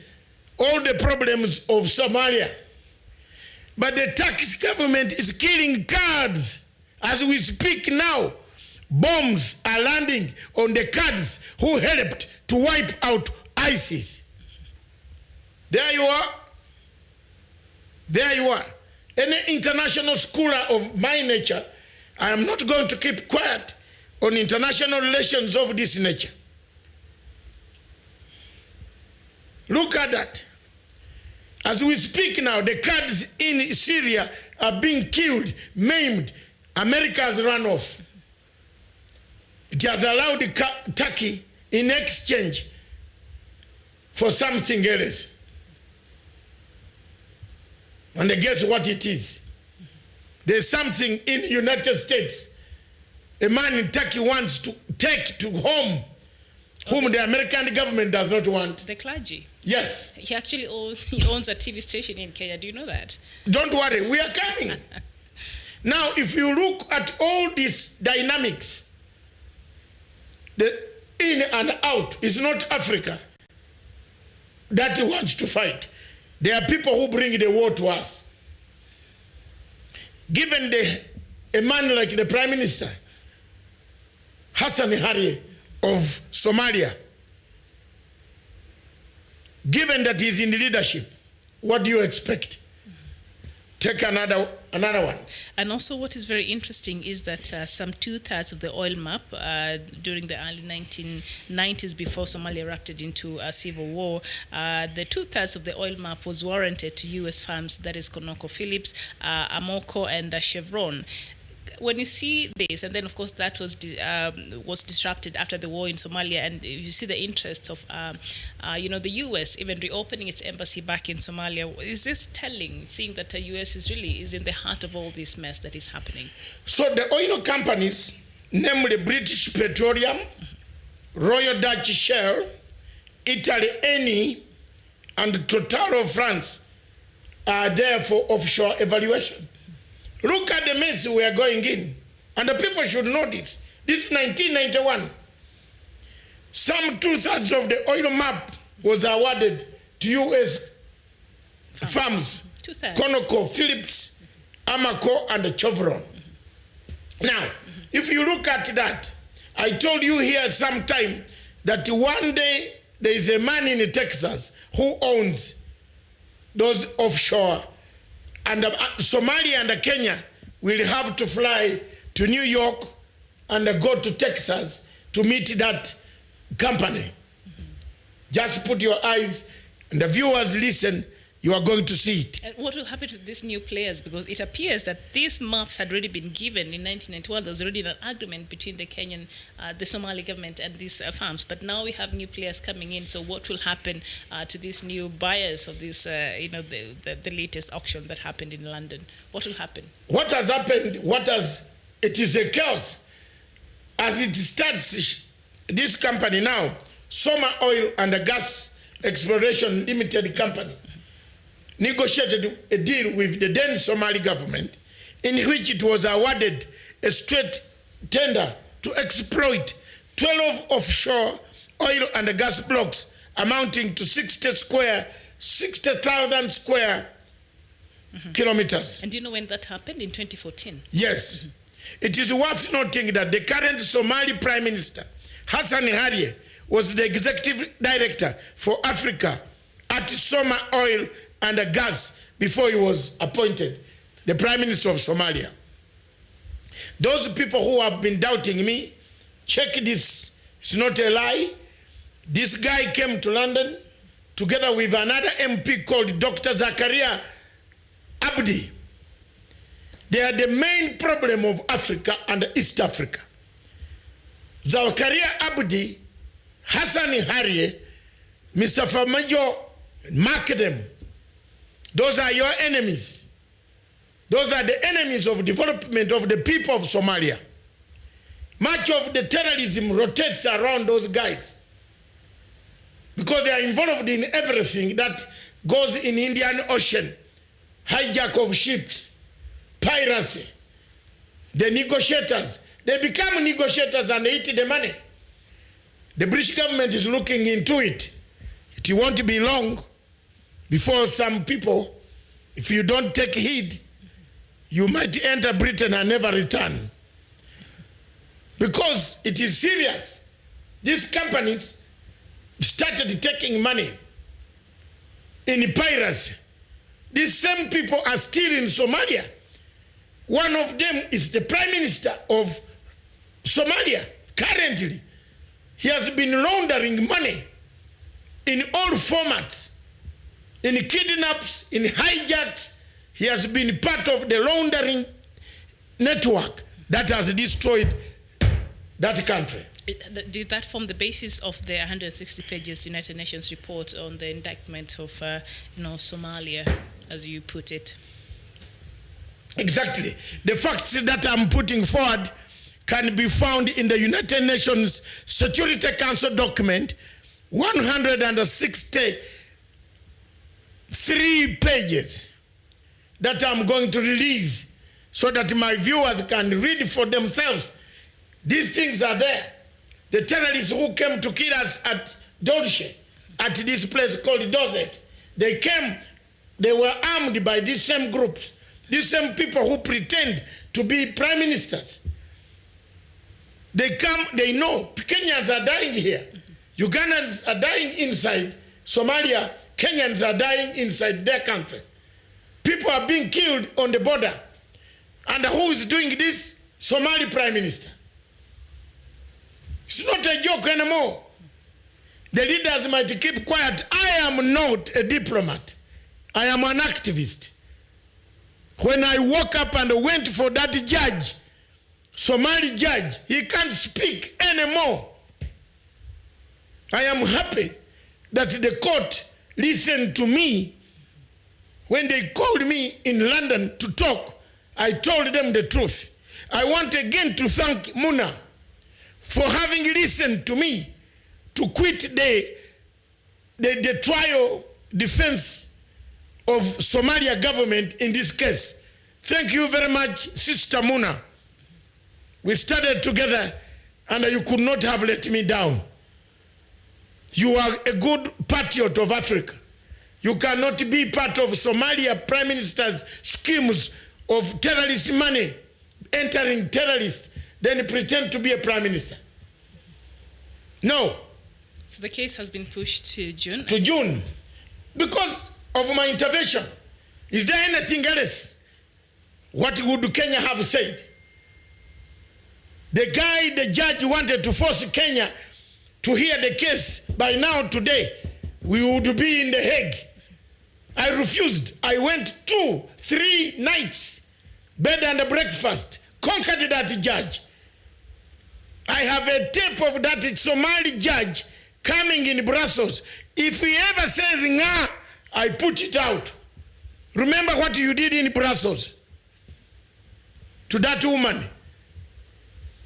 all the problems of Somalia. But the Turkish government is killing Kurds. As we speak now, bombs are landing on the Kurds who helped to wipe out ISIS. There you are. There you are. Any international scholar of my nature, I am not going to keep quiet on international relations of this nature. Look at that. As we speak now, the Kurds in Syria are being killed, maimed. America has run off. It has allowed Turkey in exchange for something else. And guess what it is? There's something in the United States. A man in Turkey wants to take to home whom the American government does not want. The clergy. Yes. He actually owns a TV station in Kenya. Do you know that? Don't worry, we are coming. Now, if you look at all these dynamics, the in and out is not Africa that wants to fight. There are people who bring the war to us. Given a man like the Prime Minister, Hassan Hari of Somalia, given that he's in leadership, what do you expect? Take another one. And also what is very interesting is that some 2/3 of the oil map during the early 1990s, before Somalia erupted into a civil war, the 2/3 of the oil map was warranted to U.S. firms, that is ConocoPhillips, Amoco, and Chevron. When you see this, and then of course that was disrupted after the war in Somalia, and you see the interests of the U.S. even reopening its embassy back in Somalia, is this telling, seeing that the U.S. is in the heart of all this mess that is happening? So the oil companies, namely British Petroleum, Royal Dutch Shell, Italy Eni, and Total of France are there for offshore evaluation. Look at the mess we are going in. And the people should know this. This is 1991. Some 2/3 of the oil map was awarded to U.S. firms. 2/3. ConocoPhillips, Amoco, and Chevron. Now, if you look at that, I told you here sometime that one day there is a man in Texas who owns those offshore. And Somalia and Kenya will have to fly to New York and go to Texas to meet that company. Just put your eyes, and the viewers listen, you are going to see it. And what will happen to these new players? Because it appears that these maps had already been given in 1991. There was already an agreement between the Kenyan, the Somali government and these farms. But now we have new players coming in. So what will happen to these new buyers of this, the latest auction that happened in London? What will happen? What has happened, it is a chaos. As it starts, this company now, Soma Oil and Gas Exploration Limited Company, negotiated a deal with the then Somali government in which it was awarded a straight tender to exploit 12 offshore oil and gas blocks amounting to 60,000 square kilometers. And do you know when that happened? In 2014? Yes. It is worth noting that the current Somali Prime Minister, Hassan Harie, was the executive director for Africa at Soma Oil and Gas before he was appointed the Prime Minister of Somalia. Those people who have been doubting me, check this. It's not a lie. This guy came to London together with another MP called Dr. Zakaria Abdi. They are the main problem of Africa and East Africa. Zakaria Abdi, Hassan Harie, Mr. Famajo, mark them. Those are your enemies. Those are the enemies of development of the people of Somalia. Much of the terrorism rotates around those guys because they are involved in everything that goes in Indian Ocean, hijack of ships, piracy. The negotiators, they become negotiators and they eat the money. The British government is looking into it. It won't be long before some people, if you don't take heed, you might enter Britain and never return. Because it is serious. These companies started taking money in piracy. These same people are still in Somalia. One of them is the Prime Minister of Somalia currently. He has been laundering money in all formats. In kidnaps, in hijacks, he has been part of the laundering network that has destroyed that country. Did that form the basis of the 160 pages United Nations report on the indictment of Somalia, as you put it? Exactly. The facts that I'm putting forward can be found in the United Nations Security Council document, 163 pages that I'm going to release so that my viewers can read for themselves. These things are there. The terrorists who came to kill us at Dolce, at this place called Dozet, they came, they were armed by these same groups, these same people who pretend to be prime ministers. They come, they know Kenyans are dying here. Ugandans are dying inside Somalia. Kenyans are dying inside their country. People are being killed on the border. And who is doing this? Somali Prime Minister. It's not a joke anymore. The leaders might keep quiet. I am not a diplomat. I am an activist. When I woke up and went for that judge, Somali judge, he can't speak anymore. I am happy that the court listened to me. When they called me in London to talk, I told them the truth. I want again to thank Muna for having listened to me to quit the trial defense of Somalia government in this case. Thank you very much, Sister Muna. We started together and you could not have let me down. You are a good patriot of Africa. You cannot be part of Somalia Prime Minister's schemes of terrorist money, entering terrorists, then pretend to be a prime minister. No. So the case has been pushed to June? To June. Because of my intervention. Is there anything else? What would Kenya have said? The judge wanted to force Kenya to hear the case. By now, today, we would be in The Hague. I refused. I went 2, 3 nights, bed and breakfast, conquered that judge. I have a tape of that Somali judge coming in Brussels. If he ever says nga, I put it out. Remember what you did in Brussels to that woman.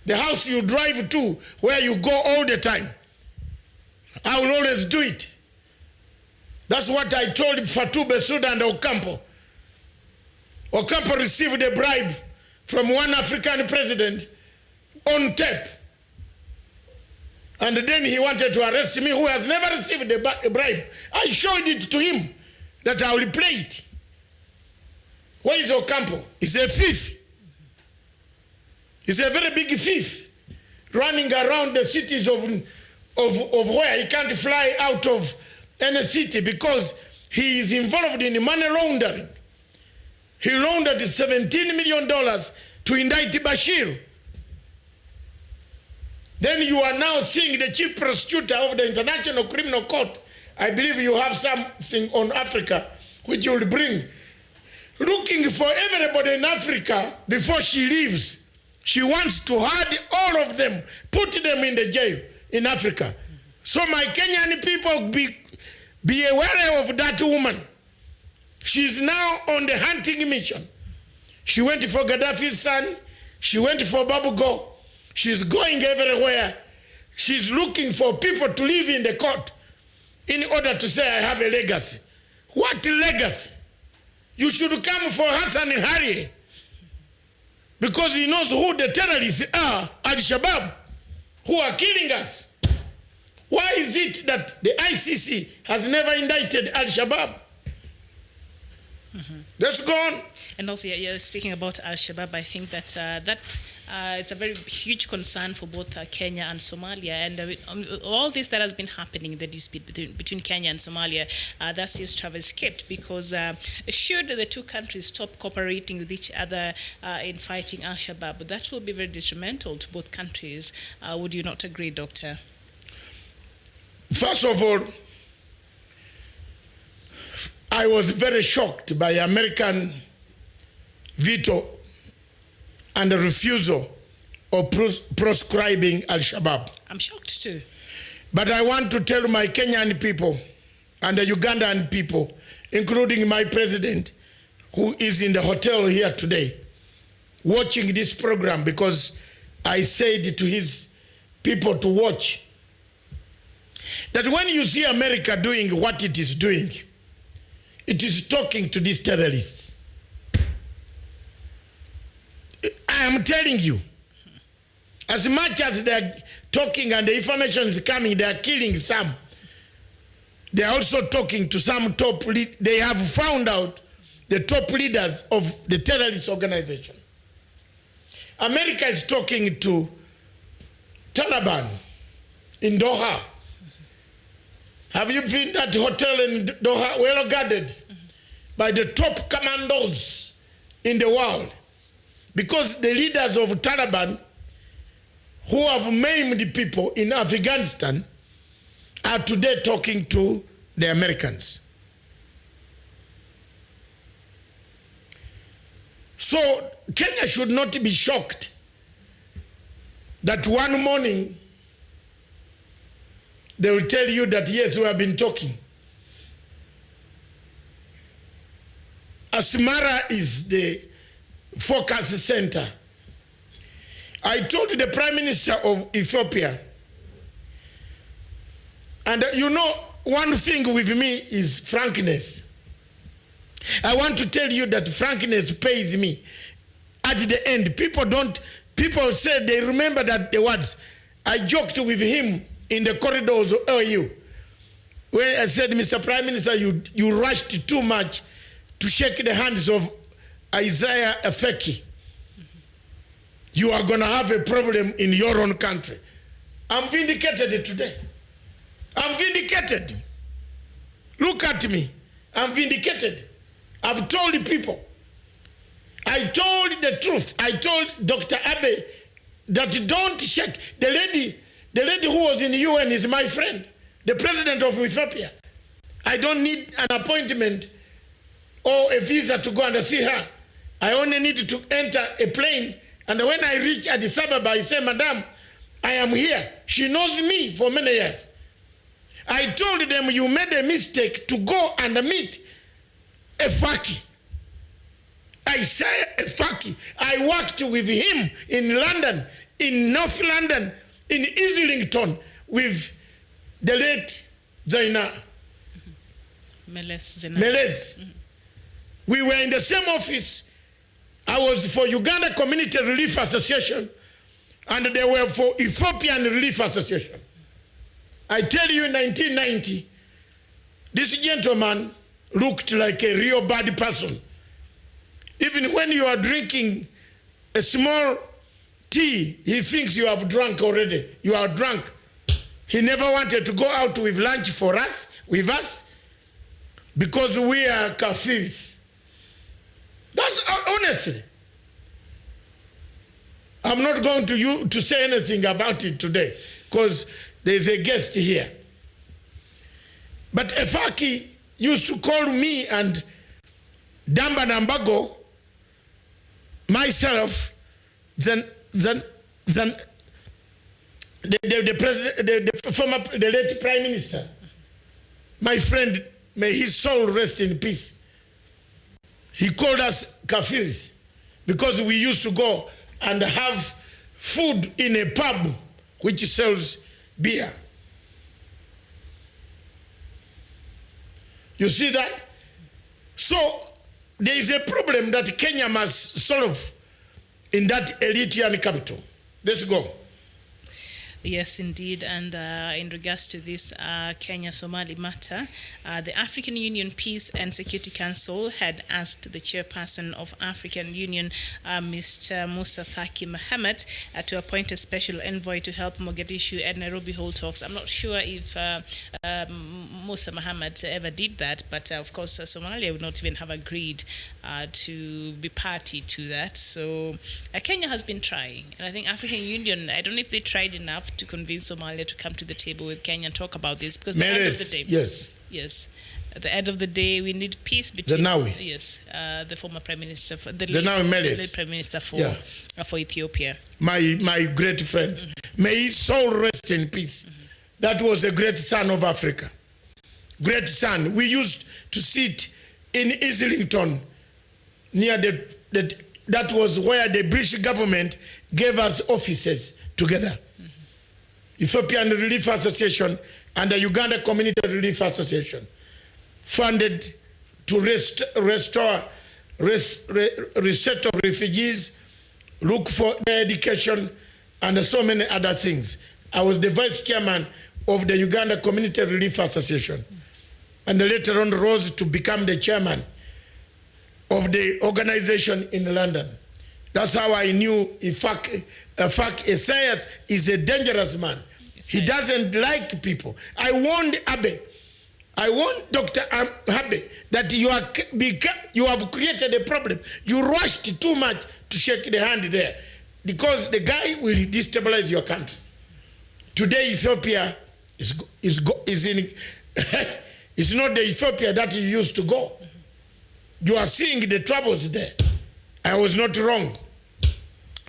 The house you drive to, where you go all the time. I will always do it. That's what I told Fatou Bensouda and Ocampo. Ocampo received a bribe from one African president on tape. And then he wanted to arrest me, who has never received a bribe. I showed it to him that I will play it. Where is Ocampo? He's a thief. He's a very big thief, running around the cities of where he can't fly out of any city because he is involved in money laundering. He laundered $17 million to indict Bashir. Then you are now seeing the chief prosecutor of the International Criminal Court. I believe you have something on Africa which you will bring. Looking for everybody in Africa before she leaves. She wants to hide all of them, put them in the jail in Africa. So my Kenyan people, be aware of that woman. She's now on the hunting mission. She went for Gaddafi's son. She went for Babu Go. She's going everywhere. She's looking for people to live in the court in order to say, I have a legacy. What legacy? You should come for Hassan and Harry. Because he knows who the terrorists are, Al-Shabaab, who are killing us. Why is it that the ICC has never indicted Al-Shabaab? Let's go on. And also, you're speaking about Al-Shabaab. I think that it's a very huge concern for both Kenya and Somalia. And all this that has been happening, the dispute between Kenya and Somalia, that seems to have escaped because should the two countries stop cooperating with each other in fighting Al-Shabaab, that will be very detrimental to both countries. Would you not agree, Doctor? First of all, I was very shocked by American veto and the refusal of proscribing Al-Shabaab. I'm shocked too. But I want to tell my Kenyan people and the Ugandan people, including my president, who is in the hotel here today, watching this program, because I said to his people to watch, that when you see America doing what it is doing, it is talking to these terrorists. I am telling you, as much as they are talking and the information is coming, they are killing some. They are also talking to some top they have found out the top leaders of the terrorist organization. America is talking to Taliban in Doha. Have you been at the hotel in Doha? Well guarded by the top commandos in the world. Because the leaders of Taliban, who have maimed people in Afghanistan, are today talking to the Americans. So Kenya should not be shocked that one morning they will tell you that, yes, we have been talking. Asmara is the focus center. I told the Prime Minister of Ethiopia, and you know, one thing with me is frankness. I want to tell you that frankness pays me. At the end, people say they remember that the words. I joked with him in the corridors of OU, when I said, Mr. Prime Minister, you rushed too much to shake the hands of Isaiah Afeki. You are going to have a problem in your own country. I'm vindicated today. I'm vindicated. Look at me. I'm vindicated. I've told the people. I told the truth. I told Dr. Abe that don't shake. The lady who was in the UN is my friend, the president of Ethiopia. I don't need an appointment or a visa to go and see her. I only need to enter a plane, and when I reach Addis Ababa, I say, Madam, I am here. She knows me for many years. I told them, you made a mistake to go and meet a Faki. I say a Faki. I worked with him in London, in North London, in Islington, with the late Zaina. Melez. We were in the same office. I was for Uganda Community Relief Association, and they were for Ethiopian Relief Association. I tell you, in 1990, this gentleman looked like a real bad person. Even when you are drinking a small tea, he thinks you have drunk already. You are drunk. He never wanted to go out with lunch for us, with us, because we are kafirs. That's honestly. I'm not going to say anything about it today, because there's a guest here. But Efaki used to call me and Damba Nambago, myself, the late Prime Minister, my friend, may his soul rest in peace. He called us kafirs because we used to go and have food in a pub which sells beer. You see that? So there is a problem that Kenya must solve in that Eritrean capital. Let's go. Yes, indeed. And in regards to this Kenya-Somali matter, the African Union Peace and Security Council had asked the chairperson of African Union, Mr. Musa Faki Mohammed, to appoint a special envoy to help Mogadishu and Nairobi hold talks. I'm not sure if Musa Mohammed ever did that, but of course Somalia would not even have agreed to be party to that. So Kenya has been trying, and I think African Union, I don't know if they tried enough to convince Somalia to come to the table with Kenya and talk about this, because at the end of the day, yes, at the end of the day, we need peace between the former prime minister, the late prime minister for Ethiopia, my great friend. May his soul rest in peace. That was a great son of Africa, great son. We used to sit in Islington near that was where the British government gave us offices together. Ethiopian Relief Association and the Uganda Community Relief Association funded to resettle refugees, look for their education, and so many other things. I was the vice chairman of the Uganda Community Relief Association, and later on rose to become the chairman of the organization in London. That's how I knew Isaias is a dangerous man. He doesn't like people. I warned Abe. I warned Dr. Abe that you have created a problem. You rushed too much to shake the hand there, because the guy will destabilize your country. Today Ethiopia is in it's not the Ethiopia that you used to go. You are seeing the troubles there. I was not wrong.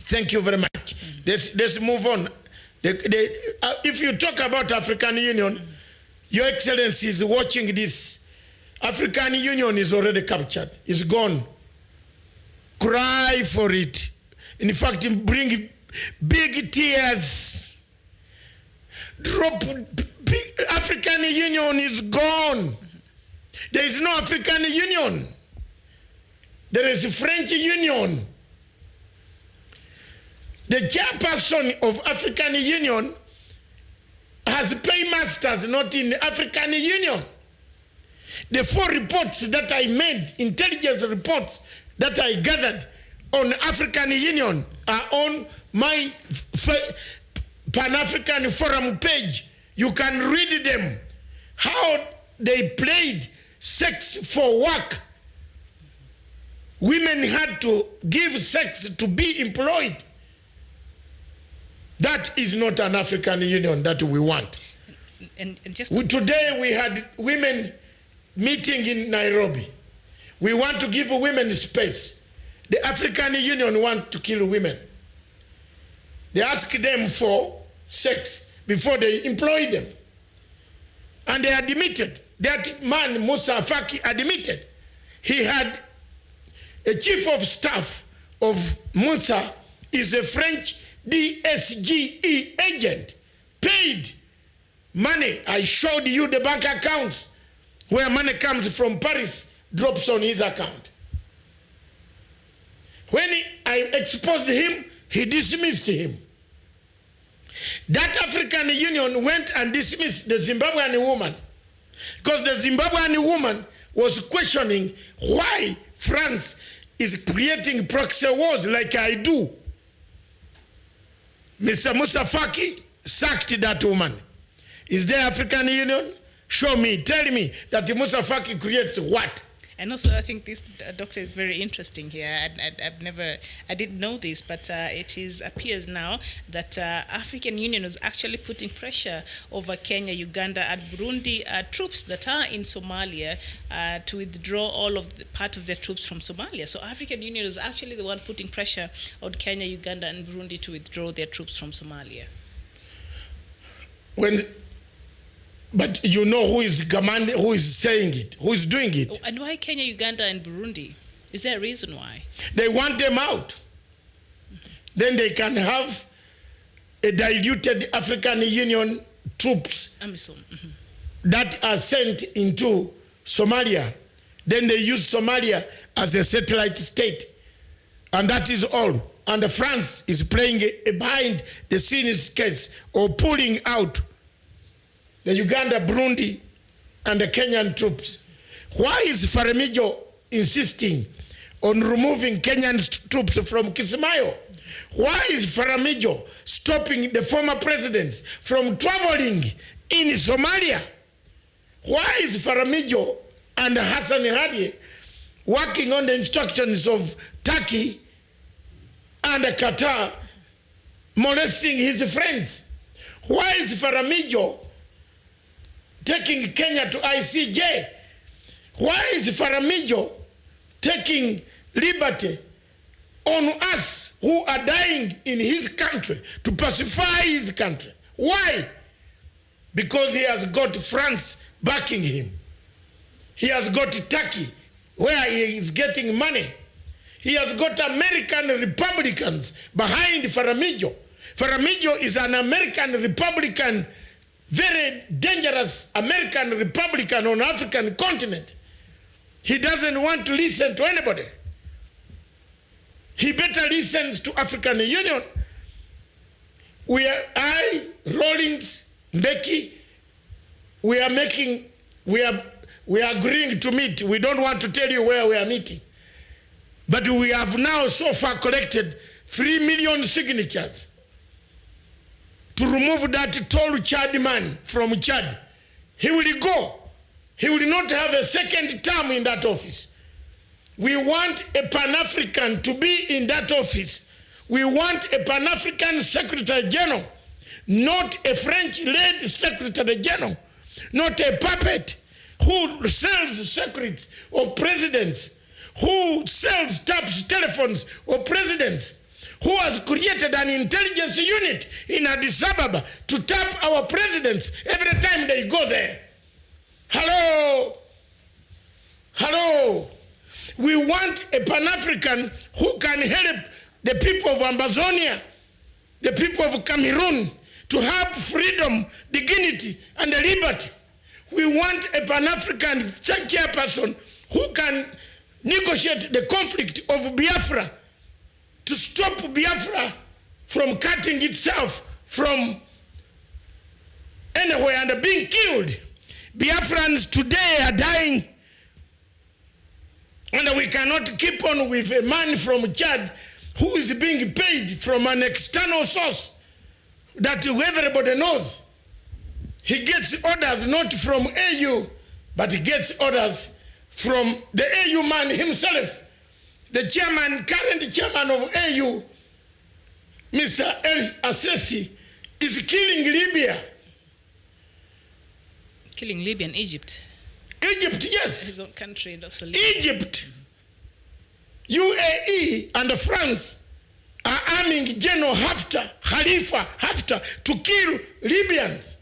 Thank you very much. Let's move on. If you talk about African Union, Your Excellency is watching this. African Union is already captured. It's gone. Cry for it. In fact, bring big tears. Drop. African Union is gone. There is no African Union. There is a French Union. The chairperson of African Union has paymasters not in the African Union. The 4 reports that I made, intelligence reports that I gathered on African Union, are on my Pan-African Forum page. You can read them. How they played sex for work. Women had to give sex to be employed. That is not an African Union that we want. And just today we had women meeting in Nairobi. We want to give women space. The African Union want to kill women. They ask them for sex before they employ them. And they admitted, that man, Moussa Faki, admitted he had a chief of staff of Moussa is a French DSGE agent, paid money. I showed you the bank accounts where money comes from Paris, drops on his account. When I exposed him, he dismissed him. That African Union went and dismissed the Zimbabwean woman, because the Zimbabwean woman was questioning why France is creating proxy wars like I do. Mr. Moussa Faki sacked that woman. Is there African Union? Show me, tell me that Moussa Faki creates what? And also, I think this doctor is very interesting here. I didn't know this, but it appears now that African Union is actually putting pressure over Kenya, Uganda, and Burundi troops that are in Somalia to withdraw part of their troops from Somalia. So African Union is actually the one putting pressure on Kenya, Uganda, and Burundi to withdraw their troops from Somalia. But you know who is commanding, who is saying it, who is doing it. And why Kenya, Uganda, and Burundi? Is there a reason why? They want them out. Then they can have a diluted African Union troops that are sent into Somalia. Then they use Somalia as a satellite state. And that is all. And France is playing a behind the scenes case or pulling out the Uganda, Burundi, and the Kenyan troops. Why is Faramijo insisting on removing Kenyan troops from Kismayo? Why is Faramijo stopping the former presidents from traveling in Somalia? Why is Faramijo and Hassan Hadi working on the instructions of Turkey and Qatar molesting his friends? Why is Faramijo taking Kenya to ICJ? Why is Faramijo taking liberty on us who are dying in his country to pacify his country? Why? Because he has got France backing him. He has got Turkey where he is getting money. He has got American Republicans behind Faramijo. Faramijo is an American Republican, very dangerous American Republican on African continent. He doesn't want to listen to anybody. He better listens to African Union. Rawlings, Mbeki, we are agreeing to meet. We don't want to tell you where we are meeting. But we have now so far collected 3 million signatures to remove that tall Chad man from Chad. He will go. He will not have a second term in that office. We want a Pan-African to be in that office. We want a Pan-African Secretary General, not a French-led Secretary General, not a puppet who sells secrets of presidents, who taps telephones of presidents, who has created an intelligence unit in Addis Ababa to tap our presidents every time they go there. Hello. We want a Pan-African who can help the people of Amazonia, the people of Cameroon, to have freedom, dignity, and liberty. We want a Pan-African chairperson who can negotiate the conflict of Biafra, to stop Biafra from cutting itself from anywhere and being killed. Biafrans today are dying, and we cannot keep on with a man from Chad who is being paid from an external source that everybody knows. He gets orders not from AU, but he gets orders from the AU man himself. The current chairman of AU, Mr. El Assisi, is killing Libya. Killing Libya and Egypt. Egypt, yes. His own country. Egypt, UAE, and France are arming General Khalifa Haftar to kill Libyans.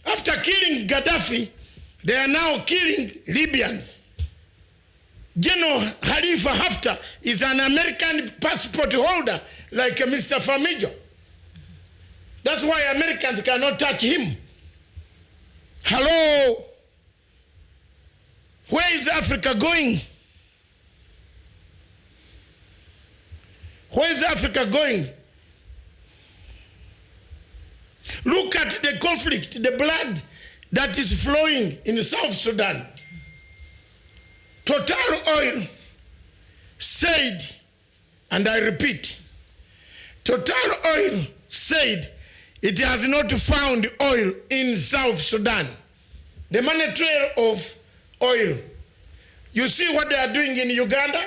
After killing Gaddafi, they are now killing Libyans. General Khalifa Haftar is an American passport holder like Mr. Famijo. That's why Americans cannot touch him. Hello? Where is Africa going? Where is Africa going? Look at the conflict, the blood that is flowing in South Sudan. Total Oil said, and I repeat, Total Oil said it has not found oil in South Sudan. The money trail of oil. You see what they are doing in Uganda?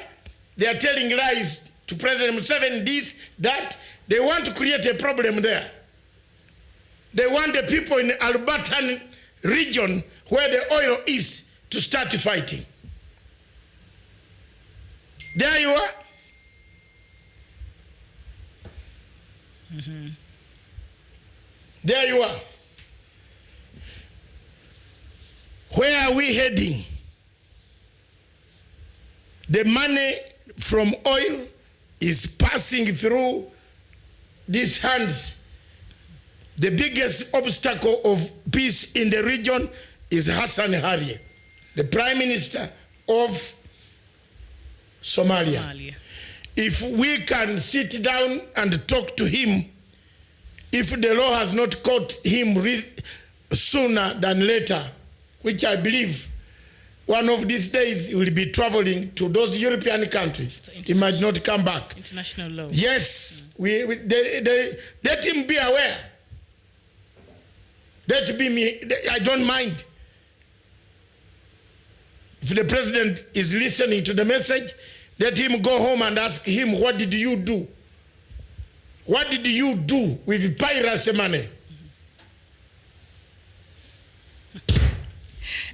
They are telling lies to President Museveni, this, that. They want to create a problem there. They want the people in the Albertan region where the oil is to start fighting. There you are. Mm-hmm. There you are. Where are we heading? The money from oil is passing through these hands. The biggest obstacle of peace in the region is Hassan Harie, the Prime Minister of Somalia. If we can sit down and talk to him, if the law has not caught him sooner than later, which I believe one of these days he will be traveling to those European countries. So he might not come back. International law. Yes, let him be aware. Let be me. I don't mind. If the president is listening to the message, let him go home and ask him, what did you do? What did you do with piracy money?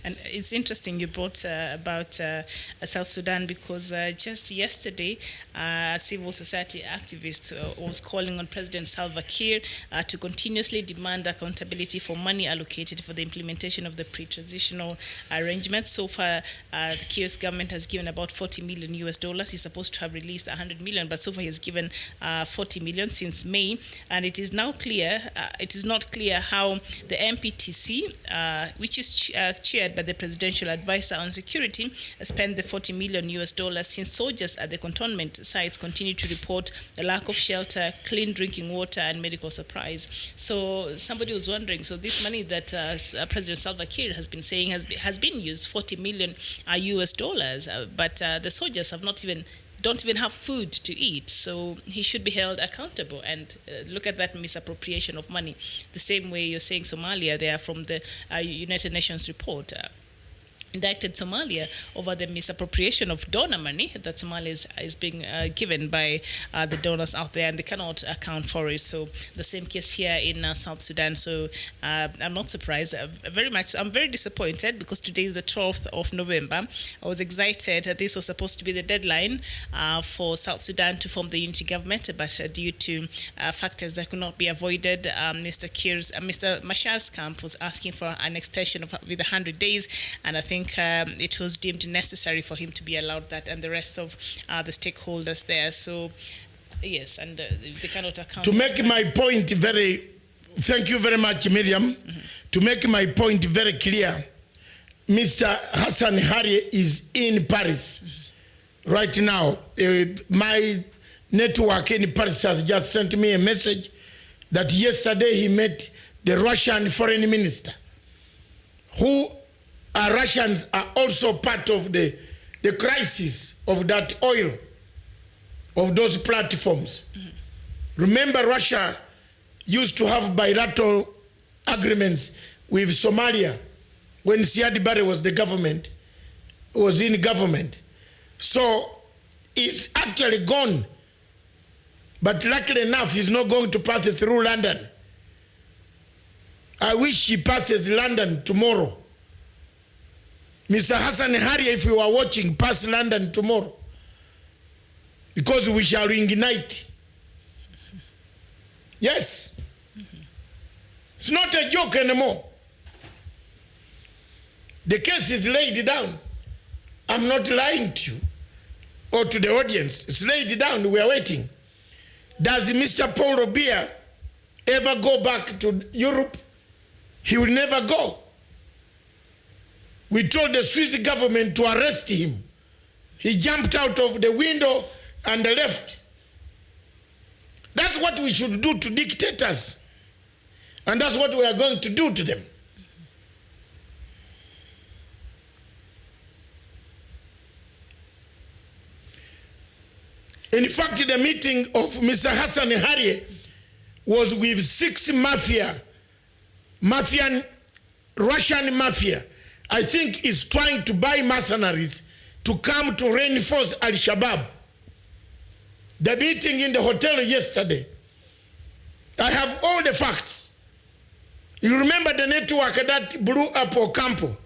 And it's interesting you brought about South Sudan because just yesterday, a civil society activist was calling on President Salva Kiir to continuously demand accountability for money allocated for the implementation of the pre-transitional arrangements. So far, the Kiir's government has given about $40 million. He's supposed to have released 100 million, but so far he has given 40 million since May. And it is now clear, it is not clear how the MPTC, which is chaired by the presidential advisor on security, spent the $40 million since soldiers at the cantonment sites continue to report a lack of shelter, clean drinking water, and medical supplies. So somebody was wondering, so this money that President Salva Kiir has been saying has been used, $40 million, but the soldiers have don't even have food to eat, so he should be held accountable. And look at that misappropriation of money. The same way you're saying Somalia, they are from the United Nations report. Indicted Somalia over the misappropriation of donor money that Somalia is being given by the donors out there, and they cannot account for it. So the same case here in South Sudan. So I'm not surprised. I'm very disappointed because today is the 12th of November. I was excited. This was supposed to be the deadline for South Sudan to form the unity government, but due to factors that could not be avoided, Mr. Mashar's camp was asking for an extension with 100 days, and I think it was deemed necessary for him to be allowed that, and the rest of the stakeholders there. So, yes, and they cannot account. To make my point thank you very much, Miriam. Mm-hmm. To make my point very clear, Mr. Hassan Harie is in Paris right now. My network in Paris has just sent me a message that yesterday he met the Russian foreign minister, who Russians are also part of the crisis of that oil, of those platforms. Mm-hmm. Remember, Russia used to have bilateral agreements with Somalia when Siad Barre was in government. So it's actually gone. But luckily enough, he's not going to pass it through London. I wish he passes London tomorrow. Mr. Hassan Hari, if you are watching, pass London tomorrow, because we shall ignite. Yes. It's not a joke anymore. The case is laid down. I'm not lying to you or to the audience. It's laid down. We are waiting. Does Mr. Paul Robia ever go back to Europe? He will never go. We told the Swiss government to arrest him. He jumped out of the window and left. That's what we should do to dictators. And that's what we are going to do to them. In fact, the meeting of Mr. Hassan Hari was with 6 Russian mafia. I think is trying to buy mercenaries to come to reinforce Al-Shabaab. The meeting in the hotel yesterday, I have all the facts. You remember the network that blew up Ocampo?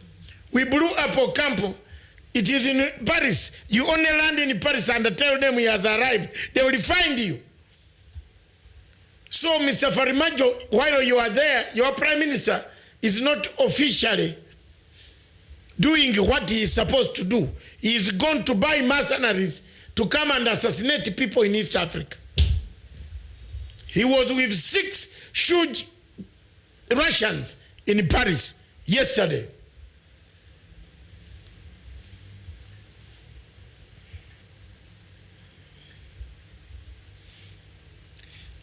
We blew up Ocampo. It is in Paris. You only land in Paris and tell them he has arrived. They will find you. So, Mr. Farimajo, while you are there, your prime minister is not officially doing what he is supposed to do. He is going to buy mercenaries to come and assassinate people in East Africa. He was with 6 huge Russians in Paris yesterday.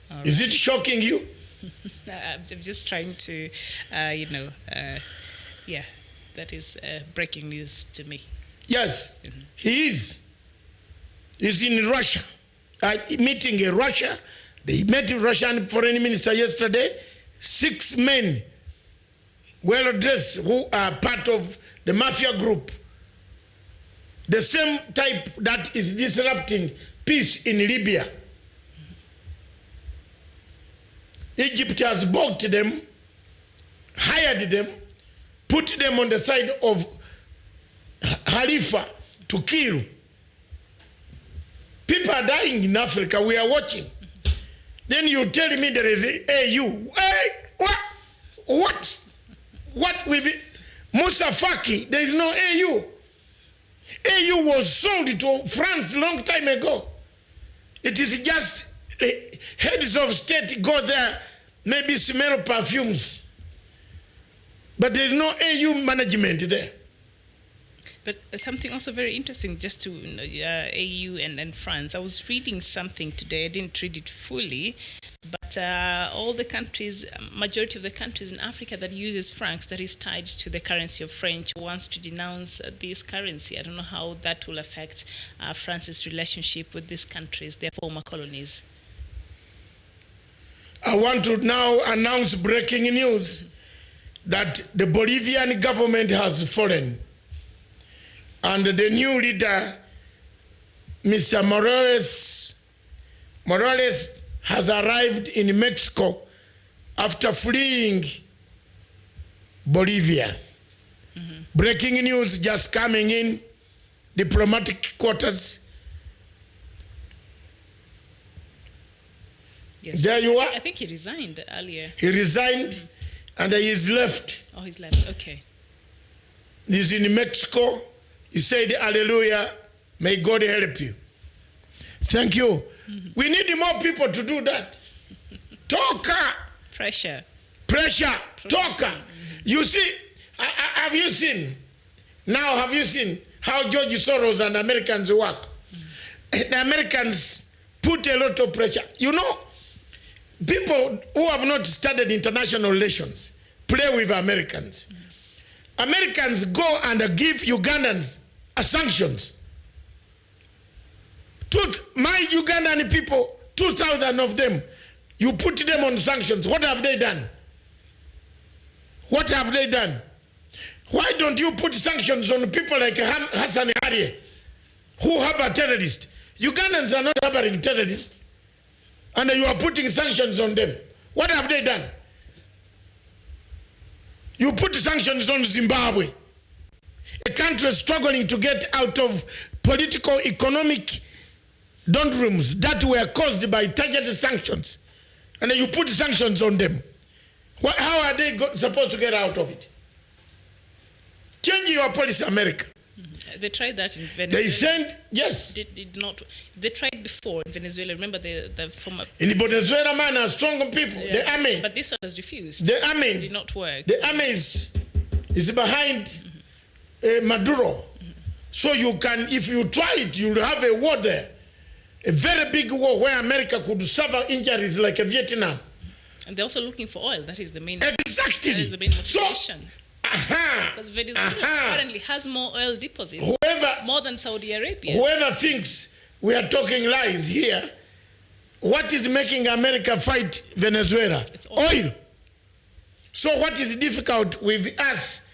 Right. Is it shocking you? I'm just trying to, yeah, that is breaking news to me. Yes, he is. He's in Russia, meeting in Russia. They met the Russian foreign minister yesterday. 6 men, well dressed, who are part of the mafia group. The same type that is disrupting peace in Libya. Egypt has bought them, hired them, put them on the side of Khalifa to kill. People are dying in Africa. We are watching. Then you tell me there is a AU. Hey, what? What with it? Moussa Faki? There is no AU. AU was sold to France a long time ago. It is just heads of state go there, maybe smell perfumes. But there is no AU management there. But something also very interesting, just to AU and France. I was reading something today. I didn't read it fully, but all the countries, majority of the countries in Africa that uses francs, that is tied to the currency of French, wants to denounce this currency. I don't know how that will affect France's relationship with these countries, their former colonies. I want to now announce breaking news that the Bolivian government has fallen. And the new leader, Mr. Morales has arrived in Mexico after fleeing Bolivia. Mm-hmm. Breaking news just coming in, diplomatic quarters. Yes. There you are. I think he resigned earlier. He resigned, and he is left. Oh, he's left. Okay. He's in Mexico. He said, hallelujah, may God help you. Thank you. Mm-hmm. We need more people to do that. Talker. Pressure. Talker. Mm-hmm. You see, have you seen how George Soros and Americans work? Mm-hmm. The Americans put a lot of pressure. You know, people who have not studied international relations play with Americans. Mm-hmm. Americans go and give Ugandans sanctions. My Ugandan people, 2,000 of them, you put them on sanctions. What have they done? What have they done? Why don't you put sanctions on people like Hassan Hari, who harbor terrorists? Ugandans are not harboring terrorists, and you are putting sanctions on them. What have they done? You put sanctions on Zimbabwe. A country struggling to get out of political, economic doldrums that were caused by targeted sanctions. And then you put sanctions on them. How are they supposed to get out of it? Change your policy, America. They tried that in Venezuela. They sent, yes. Did not. They tried before in Venezuela. Remember the former. In Venezuela, man, are strong people. Yeah. The army. But this one has refused. The army. It did not work. The army is behind Maduro. So you can, if you try it, you'll have a war there. A very big war where America could suffer injuries like a Vietnam. And they're also looking for oil. That is the main. Exactly. That is the main motivation. So, because Venezuela apparently has more oil deposits, more than Saudi Arabia. Whoever thinks we are talking lies here, what is making America fight Venezuela? It's oil. So what is difficult with us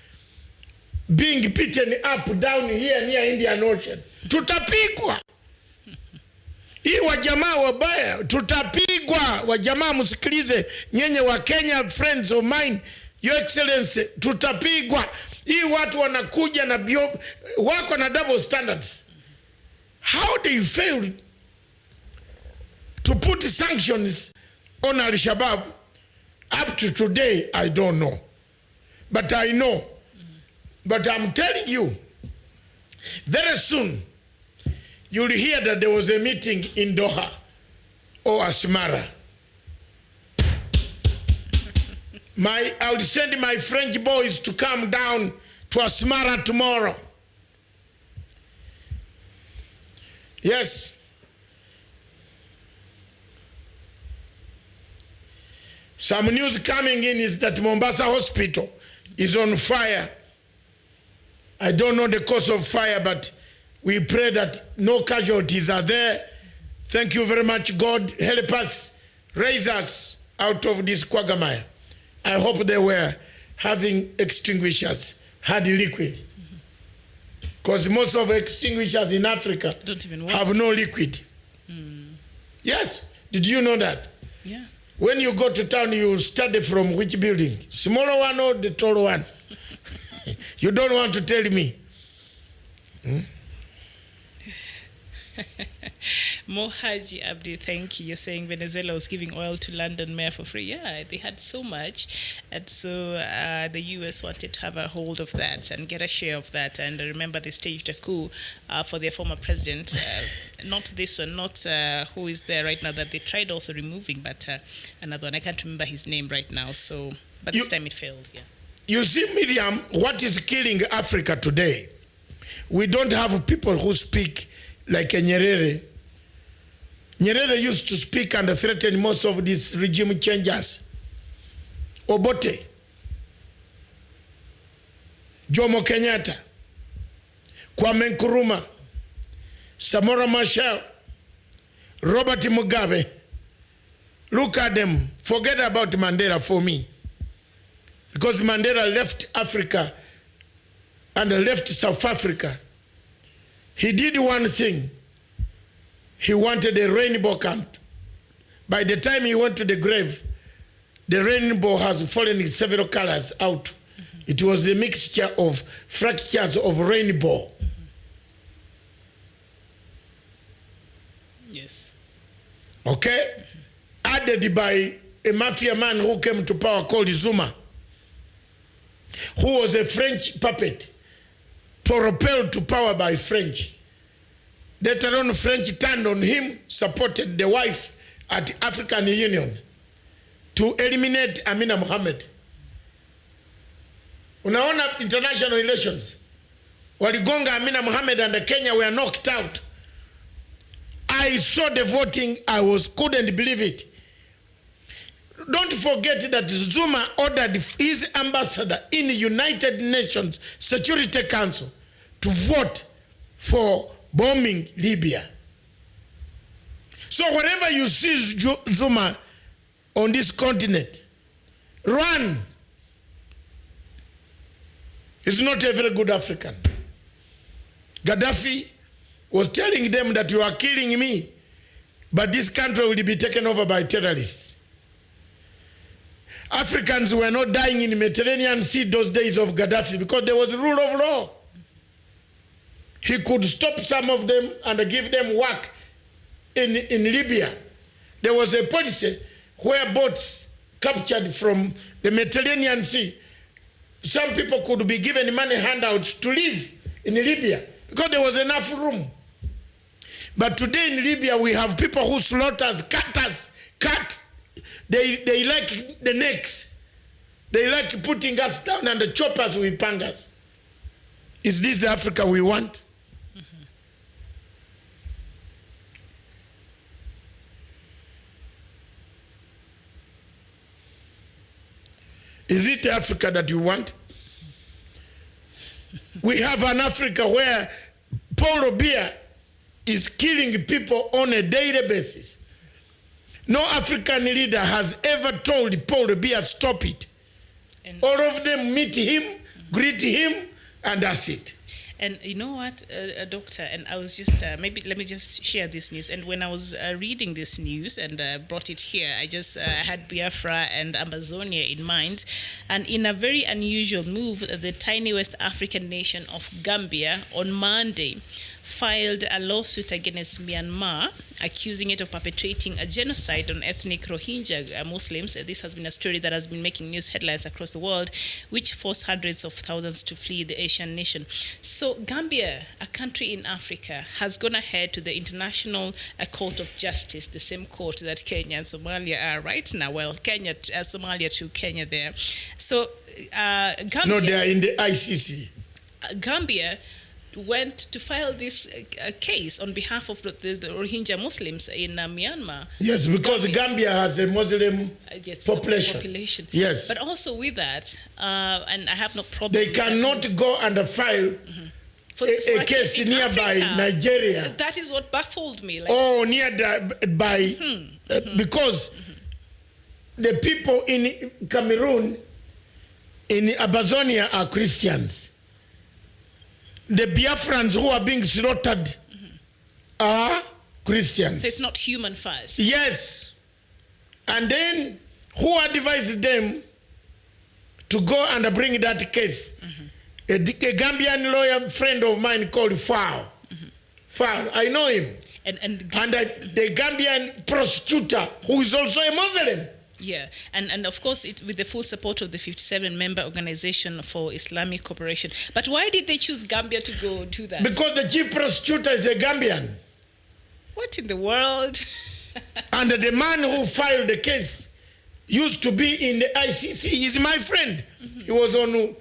being beaten up down here near Indian Ocean? Tutapigwa. Hii wajamaa wabaya, tutapigwa. Wajamaa msikilize, nyenye wa Kenya, friends of mine, Your Excellency, tutapigwa. Hii watu wanakuja na wako na double standards. How they failed to put sanctions on Al-Shabaab up to today, I don't know. But I know. But I'm telling you, very soon, you'll hear that there was a meeting in Doha or Asmara. I will send my French boys to come down to Asmara tomorrow. Yes. Some news coming in is that Mombasa Hospital is on fire. I don't know the cause of fire, but we pray that no casualties are there. Thank you very much. God help us, raise us out of this quagmire. I hope they were having extinguishers, had liquid. Because most of extinguishers in Africa don't even work. Have no liquid. Yes. Did you know that? Yeah. When you go to town, you study from which building? Smaller one or the taller one? You don't want to tell me. Mohaji Abdi, thank you. You're saying Venezuela was giving oil to London mayor for free. Yeah, they had so much. And so the US wanted to have a hold of that and get a share of that. And I remember they staged a coup for their former president. Not this one, not who is there right now, that they tried also removing, but another one. I can't remember his name right now. So, but this time it failed, yeah. You see, Miriam, what is killing Africa today? We don't have people who speak like a Nyerere. Nyerere used to speak and threaten most of these regime changers. Obote, Jomo Kenyatta, Kwame Nkrumah, Samora Machel, Robert Mugabe. Look at them. Forget about Mandela for me. Because Mandela left Africa and left South Africa. He did one thing. He wanted a rainbow camp. By the time he went to the grave, the rainbow has fallen in several colors out. It was a mixture of fractures of rainbow. Yes. Okay? Added by a mafia man who came to power called Zuma, who was a French puppet, propelled to power by French. Later on, French turned on him, supported the wife at African Union to eliminate Amina Mohammed. Unaona international relations. Waligonga Amina Mohammed and Kenya were knocked out. I saw the voting, couldn't believe it. Don't forget that Zuma ordered his ambassador in the United Nations Security Council to vote for bombing Libya. So wherever you see Zuma on this continent, run. He's not a very good African. Gaddafi was telling them that you are killing me, but this country will be taken over by terrorists. Africans were not dying in the Mediterranean Sea those days of Gaddafi because there was rule of law. He could stop some of them and give them work in Libya. There was a policy where boats captured from the Mediterranean Sea, some people could be given money handouts to live in Libya because there was enough room. But today in Libya, we have people who slaughter us, cut. They like the necks. They like putting us down and the choppers with pangas. Is this the Africa we want? Mm-hmm. Is it the Africa that you want? We have an Africa where Paul Biya is killing people on a daily basis. No African leader has ever told Paul Biya, stop it. And all of them meet him, greet him, and that's it. And you know what, Doctor, and I was just, maybe let me just share this news. And when I was reading this news and brought it here, I just had Biafra and Amazonia in mind. And in a very unusual move, the tiny West African nation of Gambia on Monday filed a lawsuit against Myanmar, accusing it of perpetrating a genocide on ethnic Rohingya Muslims. This has been a story that has been making news headlines across the world, which forced hundreds of thousands to flee the Asian nation. So Gambia, a country in Africa, has gone ahead to the International Court of Justice, the same court that Kenya and Somalia are right now. Well, Somalia to Kenya there. So Gambia... No, they are in the ICC. Gambia went to file this case on behalf of the Rohingya Muslims in Myanmar. Yes, because Gambia has a Muslim population. Yes. But also with that, and I have no problem. They cannot go and file a case in nearby Africa. Nigeria. That is what baffled me. Because the people in Cameroon, in Amazonia, are Christians. The Biafrans who are being slaughtered are Christians. So it's not human first. Yes. And then who advised them to go and bring that case? A Gambian lawyer friend of mine called Fao. Fao, I know him. And the Gambian prosecutor who is also a Muslim. Yeah, and of course, with the full support of the 57-member Organization for Islamic Cooperation. But why did they choose Gambia to go do that? Because the chief prosecutor is a Gambian. What in the world? And the man who filed the case used to be in the ICC. He's my friend. He was on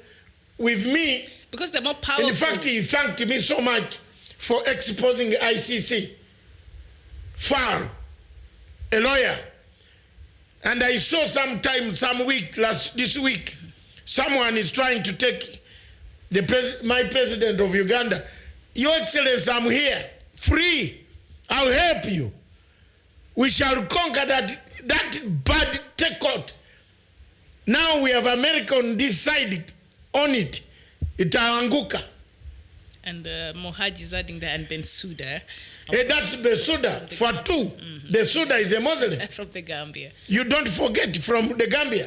with me. Because they're more powerful. In fact, he thanked me so much for exposing the ICC. Far, a lawyer. And I saw this week, someone is trying to take my president of Uganda. Your Excellency, I'm here, free. I'll help you. We shall conquer that bad take-out. Now we have America on this side, on it. Itaanguka. And Mohaj is adding there, and Bensouda. That's Bensouda, Fatou. The Suda is a Muslim. From the Gambia. You don't forget, from the Gambia.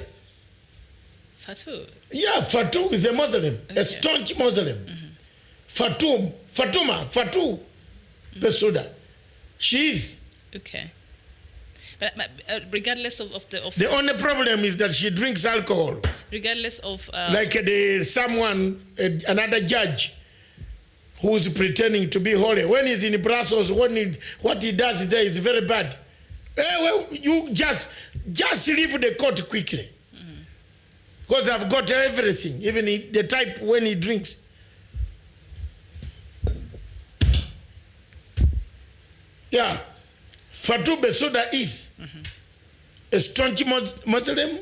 Fatou? Yeah, Fatou is a Muslim, a staunch Muslim. Fatou Bensouda. She is. Okay. But regardless of the only problem is that she drinks alcohol. Regardless of... like another judge who's pretending to be holy. When he's in Brussels, what he does there is very bad. Well, you just leave the court quickly. Because I've got everything, even the type when he drinks. Yeah. Fatou Bensouda is a staunch Muslim.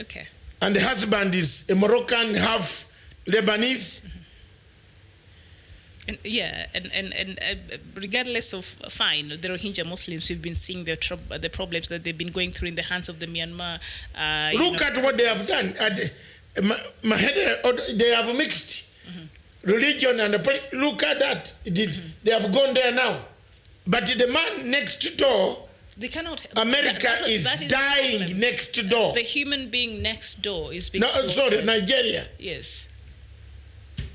Okay. And the husband is a Moroccan, half Lebanese. And regardless of, fine, the Rohingya Muslims, we've been seeing the problems that they've been going through in the hands of the Myanmar. Look at what they have done. They have mixed religion and look at that. They have gone there now. But the man next door, they cannot. America is dying next door. The human being next door is being Nigeria. Yes.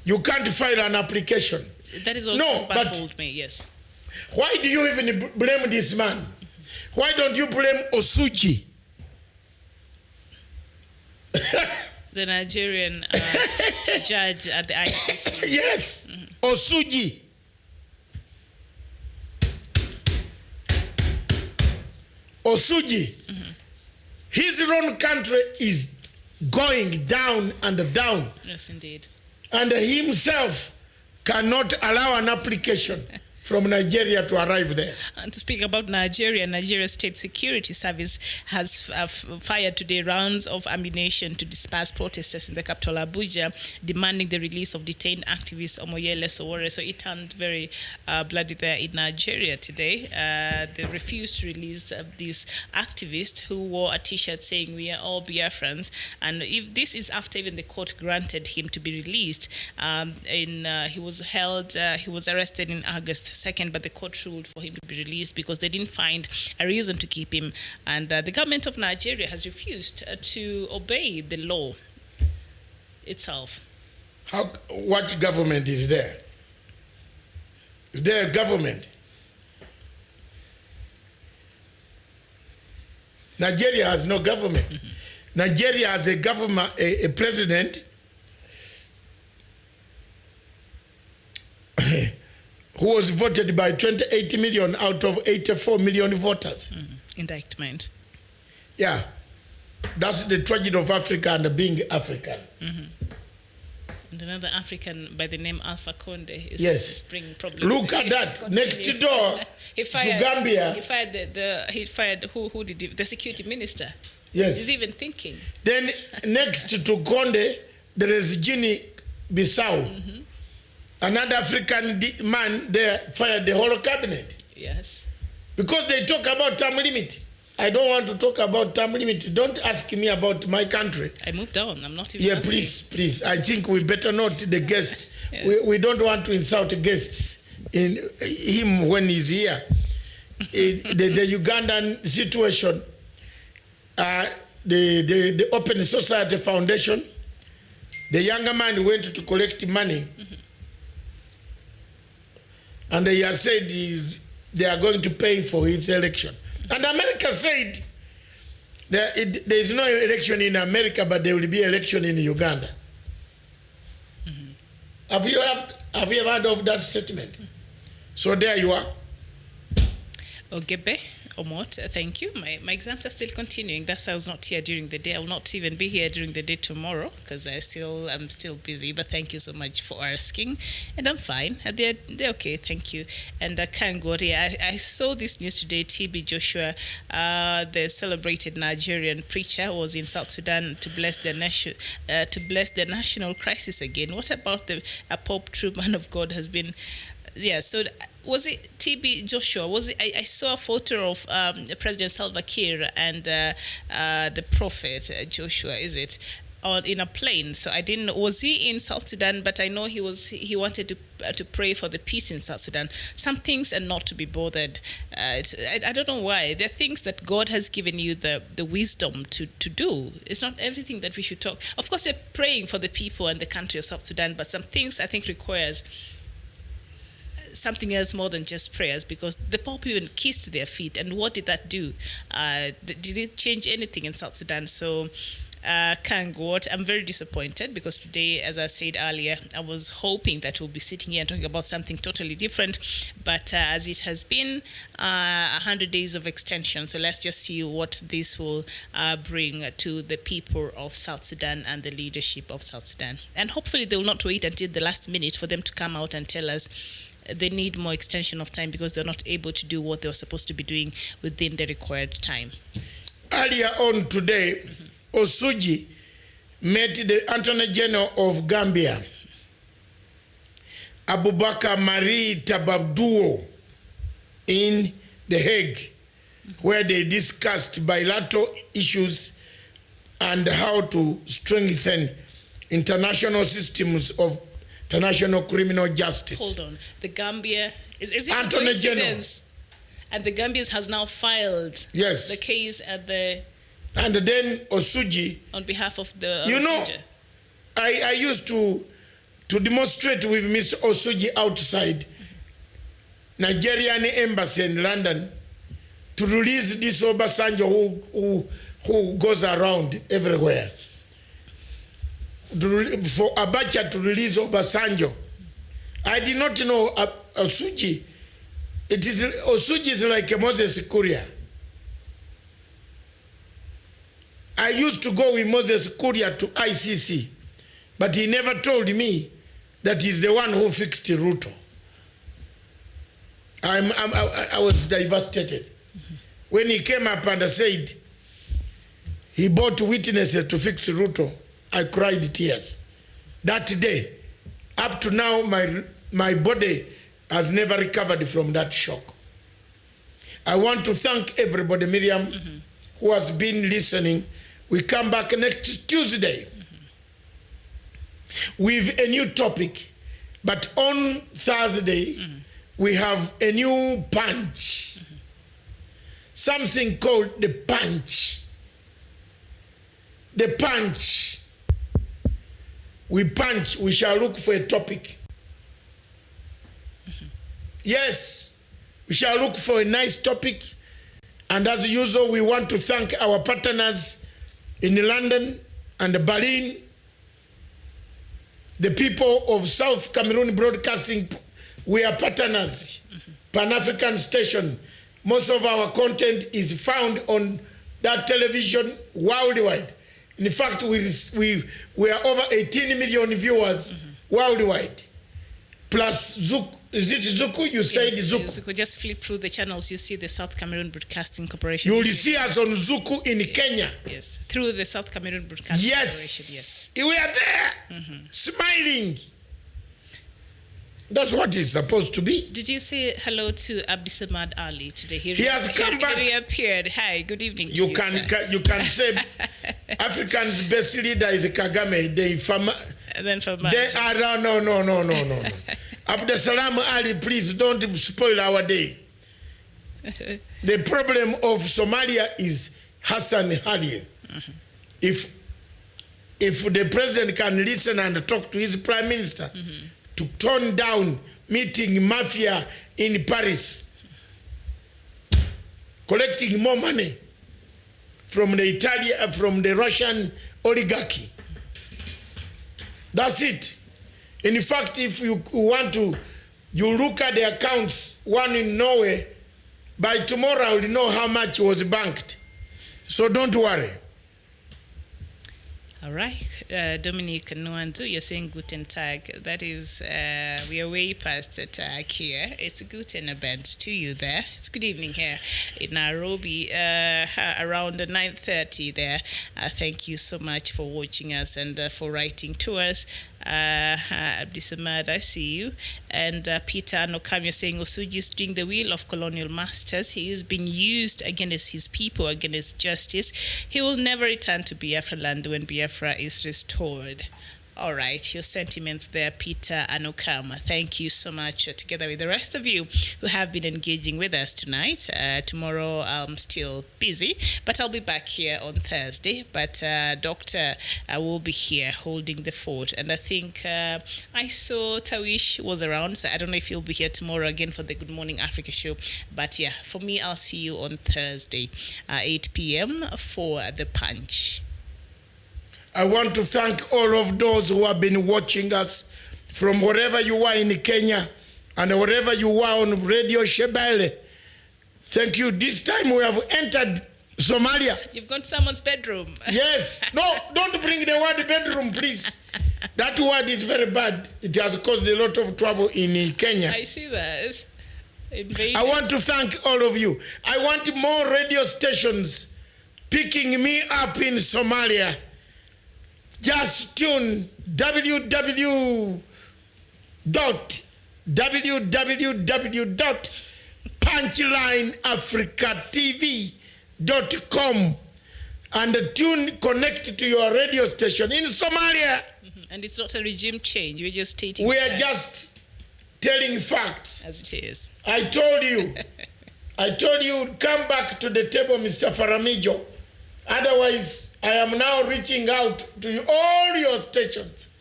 You can't file an application. That is also baffled me, yes. Why do you even blame this man? Why don't you blame Osuji? The Nigerian judge at the ICC. Yes, Osuji. Osuji. His own country is going down and down. Yes, indeed. And he himself cannot allow an application from Nigeria to arrive there. And to speak about Nigeria, Nigeria's State Security Service has fired today rounds of ammunition to disperse protesters in the capital Abuja, demanding the release of detained activist Omoyele Sowore. So it turned very bloody there in Nigeria today. They refused to release these activists who wore a T-shirt saying "We are all Biafrans." And if this is after even the court granted him to be released. He was arrested in August 2nd, but the court ruled for him to be released because they didn't find a reason to keep him. And the government of Nigeria has refused to obey the law itself. What government is there? Is there a government? Nigeria has no government. Nigeria has a government, a president who was voted by 28 million out of 84 million voters. Indictment. Yeah. That's the tragedy of Africa and being African. And another African by the name Alpha Conde is bringing problems. Look at that. Next door to Gambia. He fired the security minister. Yes. He's even thinking. Then next to Conde, there is Guinea-Bissau. Another African man there fired the whole cabinet. Yes. Because they talk about term limit. I don't want to talk about term limit. Don't ask me about my country. I moved on. I'm not even asking. Please. I think we better not the guest. Yes. We don't want to insult guests in him when he's here. The Ugandan situation, the Open Society Foundation, the younger man went to collect money. And they have said they are going to pay for his election. And America said there is no election in America, but there will be election in Uganda. Have you ever heard of that statement? So there you are. Ogebe Omot, thank you. My exams are still continuing. That's why I was not here during the day. I will not even be here during the day tomorrow because I'm still busy. But thank you so much for asking, and I'm fine. They're okay. Thank you. And Kangori, I saw this news today. TB Joshua, the celebrated Nigerian preacher, was in South Sudan to bless the national crisis again. What about the Pope, true man of God, has been? Yeah, so was it TB Joshua? Was it? I saw a photo of President Salva Kiir and the prophet Joshua. Is it in a plane? So I didn't know. Was he in South Sudan? But I know he wanted to pray for the peace in South Sudan. Some things are not to be bothered. I don't know why. There are things that God has given you the wisdom to do. It's not everything that we should talk. Of course, we're praying for the people and the country of South Sudan, but some things I think requires something else more than just prayers, because the Pope even kissed their feet. And what did that do? Did it change anything in South Sudan? So, Kangwat, I'm very disappointed because today, as I said earlier, I was hoping that we'll be sitting here and talking about something totally different. But as it has been 100 days of extension, so let's just see what this will bring to the people of South Sudan and the leadership of South Sudan. And hopefully they will not wait until the last minute for them to come out and tell us they need more extension of time because they're not able to do what they were supposed to be doing within the required time. Earlier on today, Osuji met the Attorney General of Gambia, Abubakar Marie Tababduo, in The Hague, where they discussed bilateral issues and how to strengthen international systems of international criminal justice. Hold on. The Gambia, is it Attorney a coincidence? And the Gambia has now filed the case at the... And then Osuji... On behalf of the... I used to to demonstrate with Mr. Osuji outside Nigerian embassy in London to release this Obasanjo who goes around everywhere. For Abacha to release Obasanjo. I did not know Osuji. Osuji is like a Moses Kuria. I used to go with Moses Kuria to ICC, but he never told me that he's the one who fixed Ruto. I was devastated. When he came up and said he brought witnesses to fix Ruto, I cried tears. That day, up to now, my body has never recovered from that shock. I want to thank everybody, Miriam, who has been listening. We come back next Tuesday with a new topic. But on Thursday, we have a new punch. Something called the punch. The punch. We punch, we shall look for a topic. Yes, we shall look for a nice topic. And as usual, we want to thank our partners in London and Berlin, the people of South Cameroon Broadcasting. We are partners, Pan-African station. Most of our content is found on that television worldwide. In fact, we are over 18 million viewers worldwide. Plus Zuku. Is it Zuku? You said Zuku. Zuku. Just flip through the channels. You see the South Cameroon Broadcasting Corporation. You will see us on Zuku in Kenya. Yes, through the South Cameroon Broadcasting Corporation. Yes, we are there, smiling. That's what it's supposed to be. Did you say hello to Abdisamad Ali today? He has come back. He reappeared. Hi, good evening to you, you can say African's best leader is Kagame. And then for no. Abdisalam Ali, please don't spoil our day. The problem of Somalia is Hassan Ali. If the president can listen and talk to his prime minister to tone down meeting mafia in Paris, collecting more money from the Russian oligarchy. That's it. In fact, if you want to, you look at the accounts, one in Norway, by tomorrow I will know how much was banked. So don't worry. All right. Dominic Nwandu, you're saying Guten Tag. That is, we are way past the tag here. It's Guten Abend to you there. It's good evening here in Nairobi, around 9:30 there. Thank you so much for watching us and for writing to us. Abdisamad, I see you. And Peter Nokam, you're saying Osuji is doing the will of colonial masters. He is being used against his people, against justice. He will never return to Biafra land when Biafra is restored. All right, your sentiments there, Peter Anokama. Thank you so much, together with the rest of you who have been engaging with us tonight. Tomorrow I'm still busy, but I'll be back here on Thursday. But Doctor will be here holding the fort. And I think I saw Tawish was around, so I don't know if he'll be here tomorrow again for the Good Morning Africa show. But yeah, for me, I'll see you on Thursday, 8 p.m. for The Punch. I want to thank all of those who have been watching us from wherever you are in Kenya and wherever you are on Radio Shebele. Thank you. This time we have entered Somalia. You've gone to someone's bedroom. Yes. No, don't bring the word bedroom, please. That word is very bad. It has caused a lot of trouble in Kenya. I see that. I want to thank all of you. I want more radio stations picking me up in Somalia. Just tune www.punchlineafricatv.com and connect to your radio station in Somalia. And it's not a regime change. We're just stating. We are just telling facts. As it is. I told you, come back to the table, Mr. Faramijo. Otherwise, I am now reaching out to all your stations.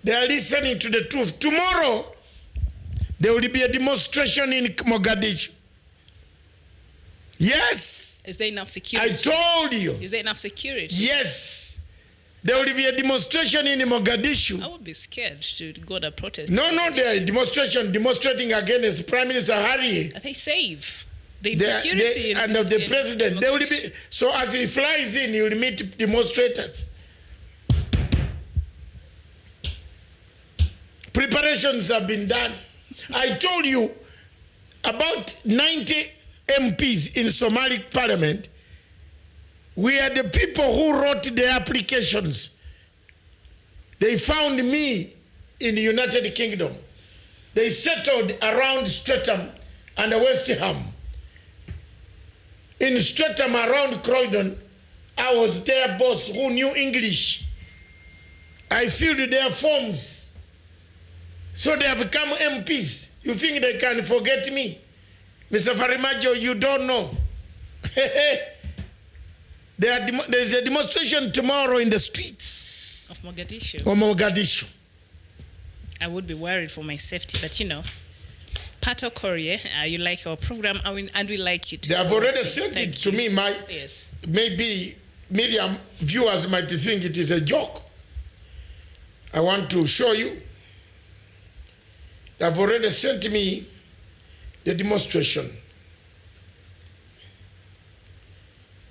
They are listening to the truth. Tomorrow, there will be a demonstration in Mogadishu. Yes. Is there enough security? I told you. Is there enough security? Yes. There will be a demonstration in Mogadishu. I would be scared to go to protest. No, they are demonstrating against Prime Minister Harry. Are they safe? The insecurity and of the president. They will be, so as he flies in, he will meet demonstrators. Preparations have been done. I told you about 90 MPs in Somali parliament. We are the people who wrote the applications. They found me in the United Kingdom. They settled around Streatham and West Ham. In Streatham around Croydon, I was their boss who knew English. I filled their forms. So they have become MPs. You think they can forget me? Mr. Farimajo, you don't know. There's a demonstration tomorrow in the streets of Mogadishu. Of Mogadishu. I would be worried for my safety, but you know, Pato Korea, you like our program, and we like you too. They have already sent it to me. Yes. Maybe Miriam viewers might think it is a joke. I want to show you. They have already sent me the demonstration.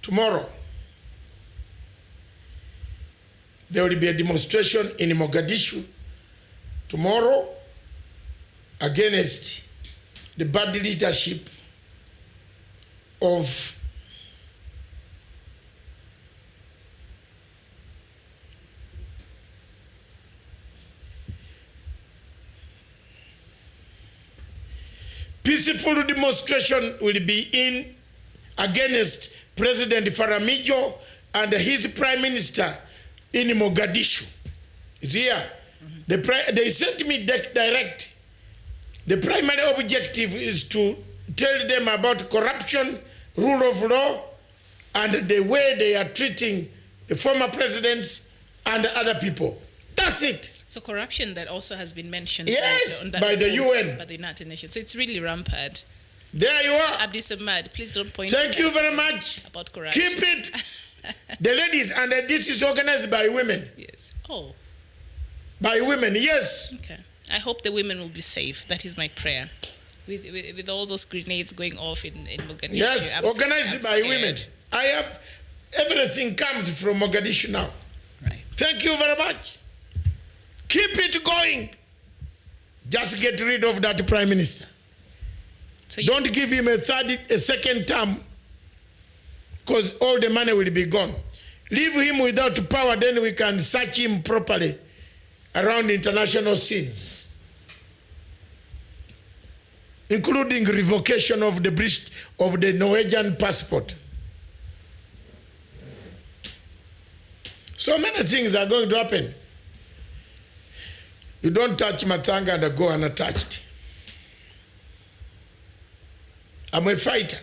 Tomorrow, there will be a demonstration in Mogadishu tomorrow against the bad leadership of peaceful demonstration will be in against President Faramijo and his Prime Minister in Mogadishu. It's here. They sent me direct. The primary objective is to tell them about corruption, rule of law, and the way they are treating the former presidents and other people. That's it. So corruption that also has been mentioned. Yes, by the UN. By the United Nations. So it's really rampant. There you are. Abdi Samad, please don't point. Thank you very much. About corruption. Keep it. The ladies, and this is organized by women. Yes. Oh. By women, yes. Okay. I hope the women will be safe. That is my prayer. With all those grenades going off in Mogadishu. Yes, organized by women. I have everything comes from Mogadishu now. Right. Thank you very much. Keep it going. Just get rid of that Prime Minister. So don't give him a second term, because all the money will be gone. Leave him without power, then we can search him properly around international scenes, including revocation of the Norwegian passport. So many things are going to happen. You don't touch Matanga and go unattached. I'm a fighter.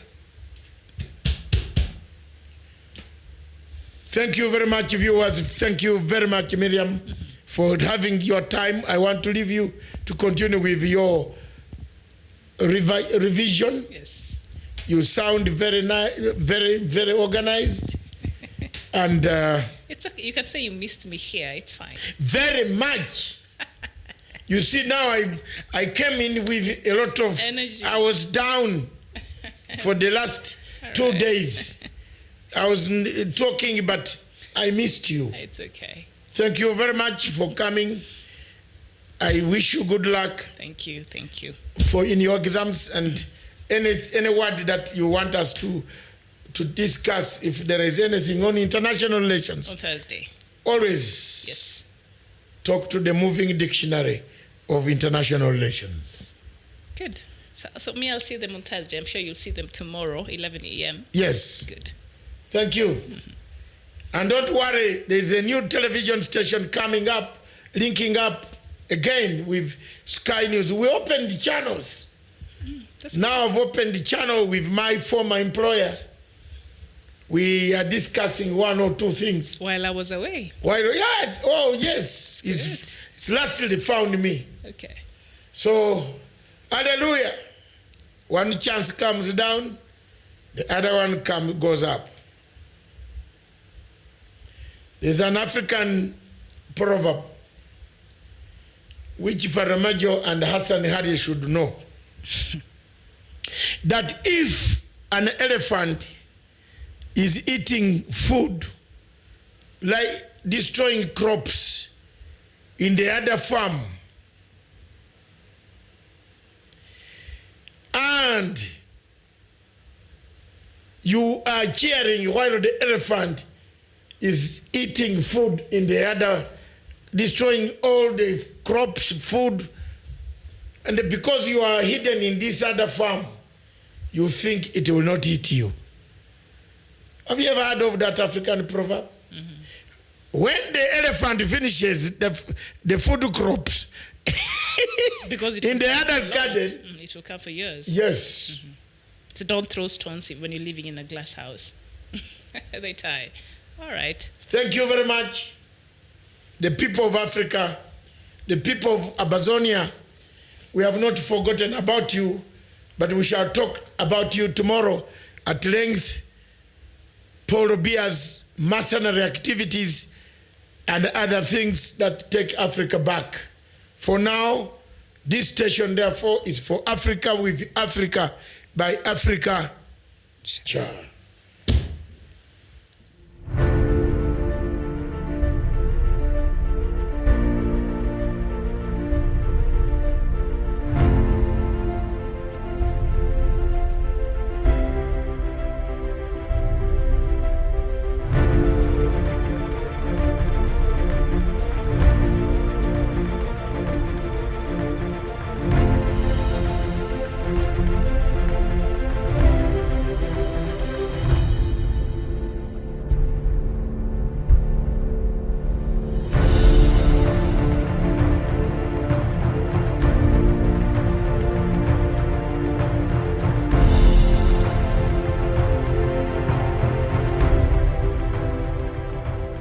Thank you very much, viewers. Thank you very much, Miriam, for having your time. I want to leave you to continue with your revision. Yes. You sound very nice, very organized. And it's okay. You can say you missed me here. It's fine. Very much. You see, now I came in with a lot of energy. I was down for the last 2 days. I was talking, but I missed you. It's okay. Thank you very much for coming. I wish you good luck. Thank you. Thank you. For in your exams, and any word that you want us to discuss, if there is anything on international relations. On Thursday. Always. Yes. Talk to the moving dictionary of international relations. Good. So me, I'll see them on Thursday. I'm sure you'll see them tomorrow, 11 a.m. Yes. Good. Thank you. Mm-hmm. And don't worry, there's a new television station coming up, linking up again with Sky News. We opened the channels. Now I've opened the channel with my former employer. we are discussing one or two things. While I was away. Yes. It's lastly found me. Okay. So, hallelujah. One chance comes down, the other one goes up. There's an African proverb which Faramajo and Hassan Hari should know. That if an elephant is eating food, like destroying crops in the other farm, and you are cheering while the elephant is eating food in the other, destroying all the crops, food, and because you are hidden in this other farm, you think it will not eat you. Have you ever heard of that African proverb? Mm-hmm. When the elephant finishes the food crops because it in the other garden, it will come for years. Yes. Mm-hmm. So don't throw stones when you're living in a glass house. They tie. All right. Thank you very much. The people of Africa, the people of Amazonia, we have not forgotten about you, but we shall talk about you tomorrow at length. Paul Biya's mercenary activities and other things that take Africa back. For now, this station, therefore, is for Africa with Africa by Africa. Ciao.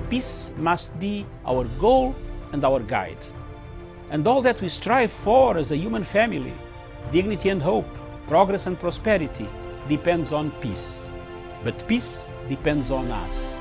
Peace must be our goal and our guide. And all that we strive for as a human family, dignity and hope, progress and prosperity, depends on peace. But peace depends on us.